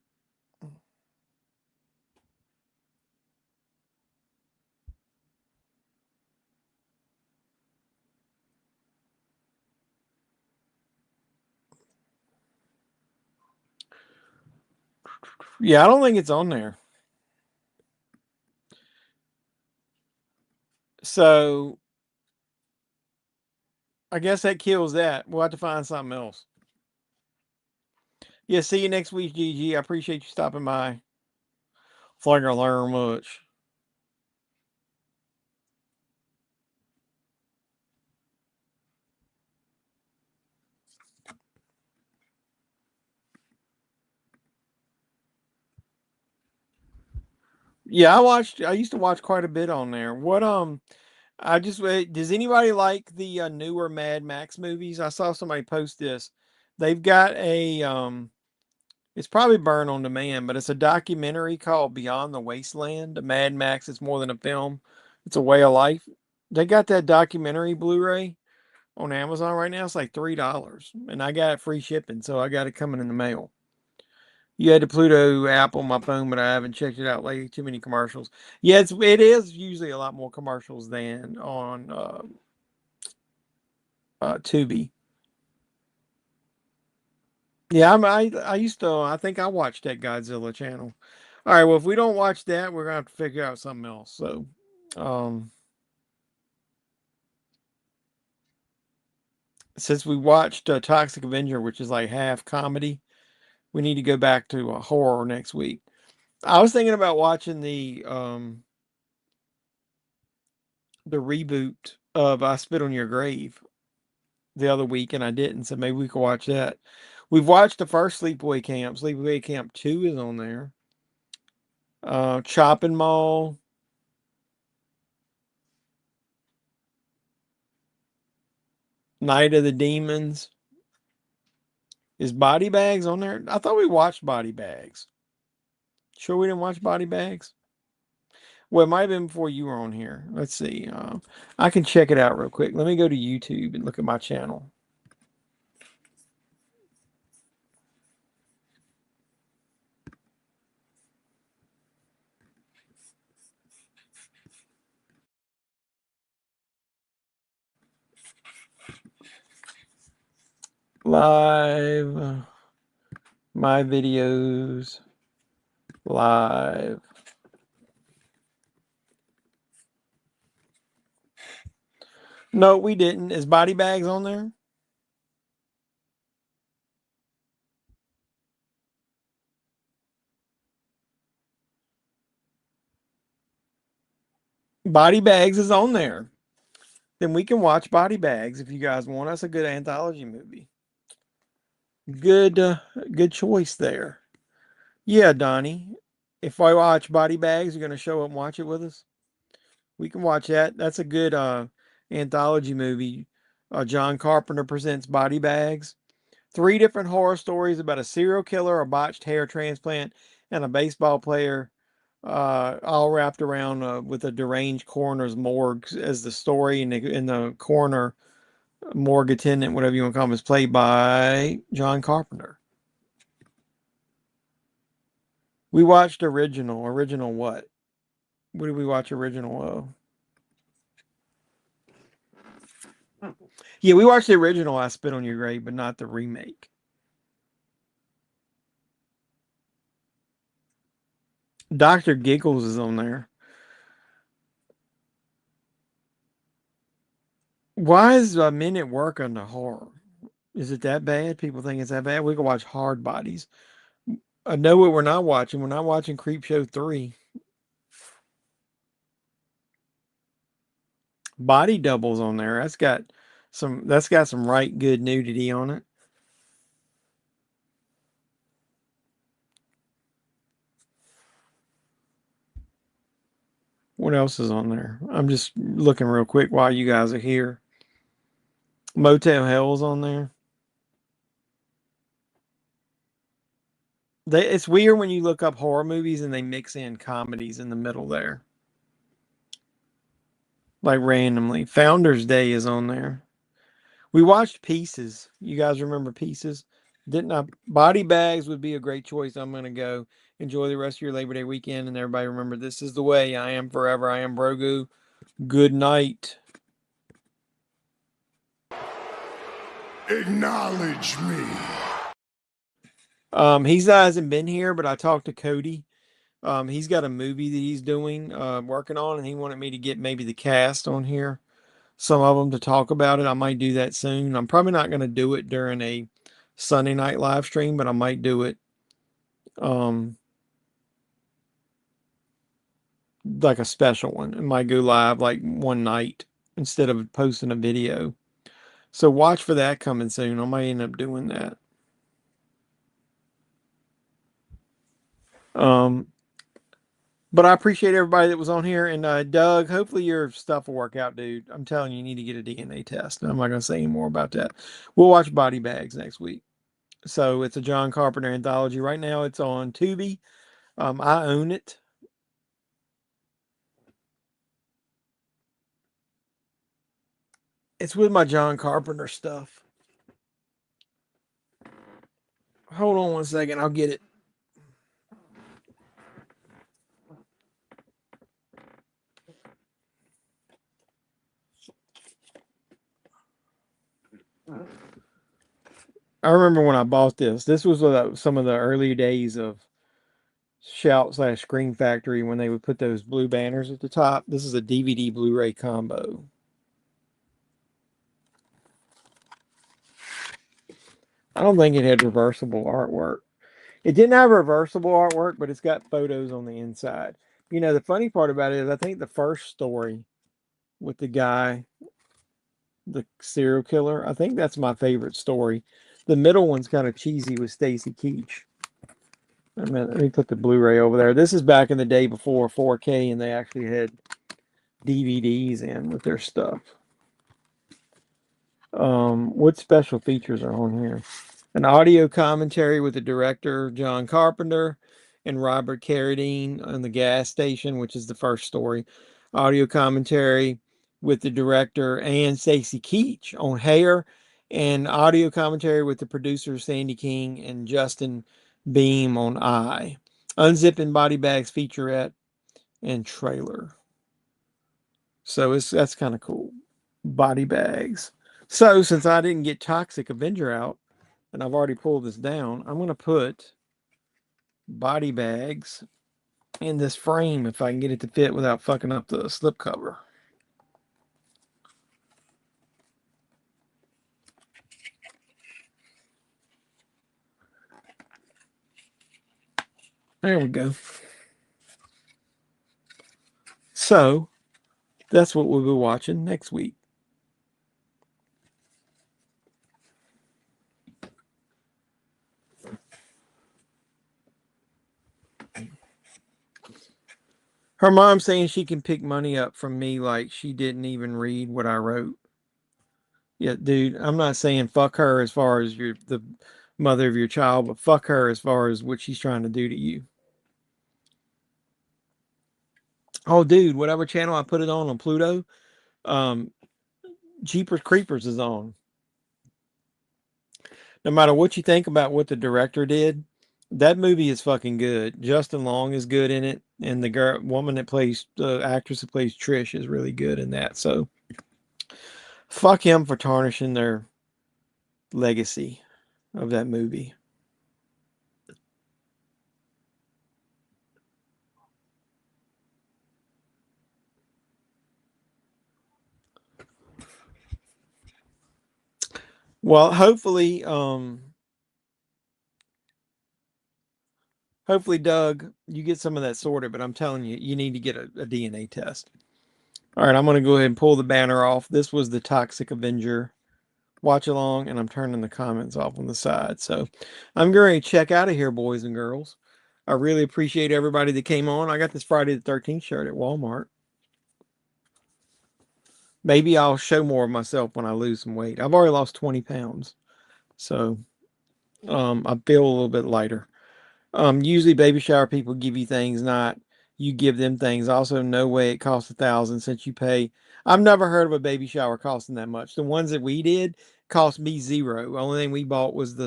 C: Yeah, I don't think it's on there. So I guess that kills that. We'll have to find something else. Yeah, see you next week, GG. I appreciate you stopping by. Thank you very much. Yeah, I used to watch quite a bit on there. Does anybody like the newer Mad Max movies? I saw somebody post this. They've got it's probably Burn on Demand, but it's a documentary called Beyond the Wasteland. The Mad Max is more than a film. It's a way of life. They got that documentary Blu-ray on Amazon right now. It's like $3. And I got it free shipping, so I got it coming in the mail. You had the Pluto app on my phone, but I haven't checked it out lately. Too many commercials. Yeah, it is usually a lot more commercials than on Tubi. Yeah, I think I watched that Godzilla channel. All right, well, if we don't watch that, we're gonna have to figure out something else. So, um, since we watched Toxic Avenger, which is like half comedy, we need to go back to horror next week. I was thinking about watching the reboot of I Spit on Your Grave the other week, and I didn't, so maybe we could watch that. We've watched the first Sleepaway Camp. Sleepaway Camp 2 is on there. Chopping Mall. Night of the Demons. Is Body Bags on there? I thought we watched Body Bags. Sure we didn't watch Body Bags? Well, it might have been before you were on here. Let's see. I can check it out real quick. Let me go to YouTube and look at my channel. Live. My videos. Live. No, we didn't. Is Body Bags on there? Body Bags is on there. Then we can watch Body Bags if you guys want. That's a good anthology movie. Good choice there. Yeah, Donnie. If I watch Body Bags, you're gonna show up and watch it with us. We can watch that. That's a good anthology movie. John Carpenter presents Body Bags. 3 different horror stories about a serial killer, a botched hair transplant, and a baseball player, all wrapped around with a deranged coroner's morgue as the story. In the coroner morgue attendant, whatever you want to call him, is played by John Carpenter. We watched original. Original what? What did we watch original of? Yeah, we watched the original I Spit on Your Grave, but not the remake. Dr. Giggles is on there. Why is Men at Work under horror? Is it that bad? People think it's that bad? We can watch Hard Bodies. I know what we're not watching. We're not watching Creepshow 3. Body Doubles on there. That's got some right good nudity on it. What else is on there? I'm just looking real quick while you guys are here. Motel Hell's on there. It's weird when you look up horror movies and they mix in comedies in the middle there. Like randomly. Founders Day is on there. We watched Pieces. You guys remember Pieces? Didn't I? Body Bags would be a great choice. I'm going to go enjoy the rest of your Labor Day weekend. And everybody remember, this is the way. I am forever. I am Brogu. Good night.
D: Acknowledge me.
C: He hasn't been here, but I talked to Cody. He's got a movie that he's doing, working on, and he wanted me to get maybe the cast on here, some of them to talk about it. I might do that soon. I'm probably not going to do it during a Sunday night live stream, but I might do it, like a special one. It might go live like one night instead of posting a video. So watch for that coming soon. I might end up doing that. But I appreciate everybody that was on here. And Doug, hopefully your stuff will work out, dude. I'm telling you, you need to get a DNA test. I'm not going to say any more about that. We'll watch Body Bags next week. So it's a John Carpenter anthology. Right now it's on Tubi. I own it. It's with my John Carpenter stuff. Hold on one second. I'll get it. I remember when I bought this. This was some of the early days of Shout/Scream Factory when they would put those blue banners at the top. This is a DVD Blu-ray combo. I don't think it had reversible artwork. It didn't have reversible artwork, but it's got photos on the inside. You know, the funny part about it is I think the first story with the guy, the serial killer, I think that's my favorite story. The middle one's kind of cheesy with Stacy Keach. Let me put the Blu-ray over there. This is back in the day before 4K, and they actually had DVDs in with their stuff. What special features are on here? An audio commentary with the director, John Carpenter, and Robert Carradine on the gas station, which is the first story. Audio commentary with the director and Stacy Keach on Hair, and audio commentary with the producer, Sandy King, and Justin Beam on I. Unzipping Body Bags featurette and trailer. So that's kind of cool. Body Bags. So since I didn't get Toxic Avenger out, and I've already pulled this down, I'm going to put Body Bags in this frame if I can get it to fit without fucking up the slipcover. There we go. So that's what we'll be watching next week. Her mom saying she can pick money up from me like she didn't even read what I wrote. Yeah, dude, I'm not saying fuck her as far as the mother of your child, but fuck her as far as what she's trying to do to you. Oh, dude, whatever channel I put it on Pluto, Jeepers Creepers is on. No matter what you think about what the director did, that movie is fucking good. Justin Long is good in it, and the woman that plays the actress that plays Trish is really good in that. So, fuck him for tarnishing their legacy of that movie. Well, hopefully, Doug, you get some of that sorted, but I'm telling you, you need to get a DNA test. All right, I'm going to go ahead and pull the banner off. This was the Toxic Avenger watch along, and I'm turning the comments off on the side. So I'm going to check out of here, boys and girls. I really appreciate everybody that came on. I got this Friday the 13th shirt at Walmart. Maybe I'll show more of myself when I lose some weight. I've already lost 20 pounds. So I feel a little bit lighter. Usually baby shower people give you things, not you give them things. Also, no way it costs $1,000 since you pay. I've never heard of a baby shower costing that much. The ones that we did cost me $0. The only thing we bought was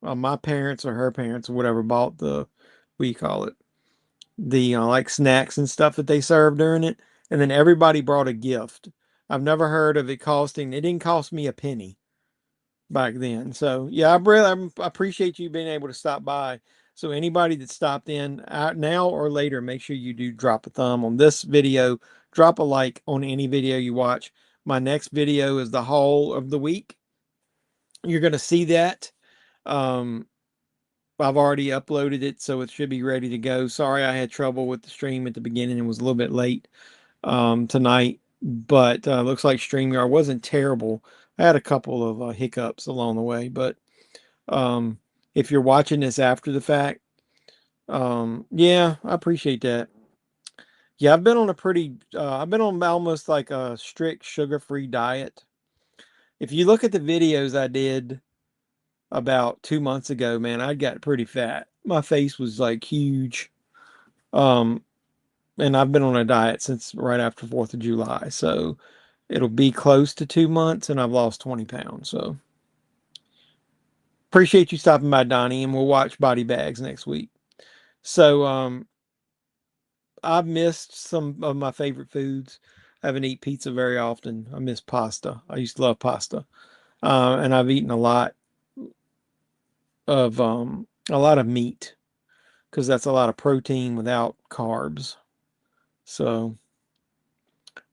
C: my parents or her parents or whatever bought what do you call it? The like snacks and stuff that they served during it. And then everybody brought a gift. I've never heard of it didn't cost me a penny. back then. So yeah, I appreciate you being able to stop by. So anybody that stopped in now or later, make sure you do drop a thumb on this video, drop a like on any video you watch. My next video is the haul of the week. You're going to see that. I've already uploaded it, so it should be ready to go. Sorry, I had trouble with the stream at the beginning. It was a little bit late tonight, but looks like StreamYard wasn't terrible. I had a couple of hiccups along the way, but if you're watching this after the fact, yeah, I appreciate that. Yeah, I've been on almost like a strict sugar-free diet. If you look at the videos I did about 2 months ago, man, I got pretty fat. My face was like huge. And I've been on a diet since right after 4th of July. So it'll be close to 2 months and I've lost 20 pounds. So appreciate you stopping by, Donnie, and we'll watch Body Bags next week. So, I've missed some of my favorite foods. I haven't eaten pizza very often. I miss pasta. I used to love pasta. And I've eaten a lot of meat because that's a lot of protein without carbs. So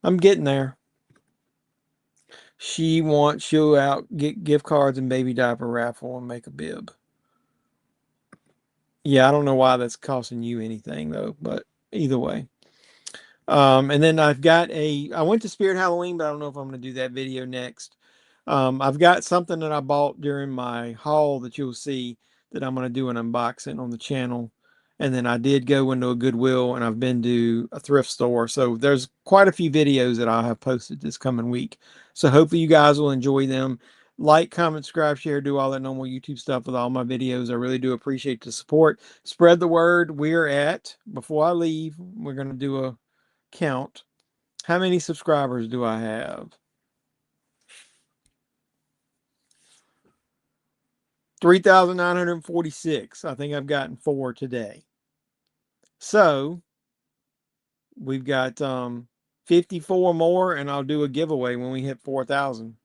C: I'm getting there. She'll get gift cards and baby diaper raffle and make a bib. Yeah, I don't know why that's costing you anything though, but either way. And then I went to Spirit Halloween, but I don't know if I'm going to do that video next. I've got something that I bought during my haul that you'll see that I'm going to do an unboxing on the channel. And then I did go into a Goodwill and I've been to a thrift store. So there's quite a few videos that I'll have posted this coming week. So hopefully you guys will enjoy them. Like, comment, subscribe, share, do all that normal YouTube stuff with all my videos. I really do appreciate the support. Spread the word. Before I leave, we're going to do a count. How many subscribers do I have? 3,946. I think I've gotten 4 today. So we've got 54 more, and I'll do a giveaway when we hit 4,000.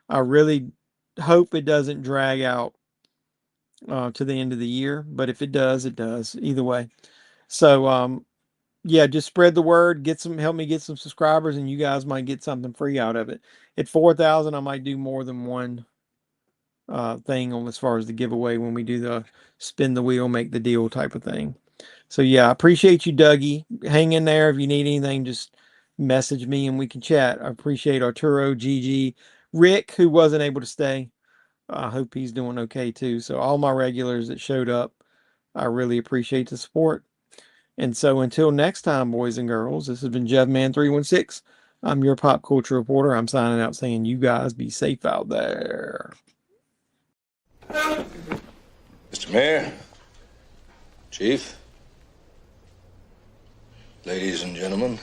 C: I really hope it doesn't drag out to the end of the year, but if it does, it does. Either way. So yeah, just spread the word, help me get some subscribers, and you guys might get something free out of it. At 4,000, I might do more than one thing on as far as the giveaway when we do the spin the wheel, make the deal type of thing. So yeah, I appreciate you, Dougie. Hang in there. If you need anything, just message me and we can chat. I appreciate Arturo, Gigi, Rick, who wasn't able to stay. I hope he's doing okay too. So all my regulars that showed up, I really appreciate the support. And so until next time, boys and girls, this has been JEFFMAN316. I'm your pop culture reporter. I'm signing out saying you guys be safe out there.
E: Mr. Mayor, Chief, ladies and gentlemen,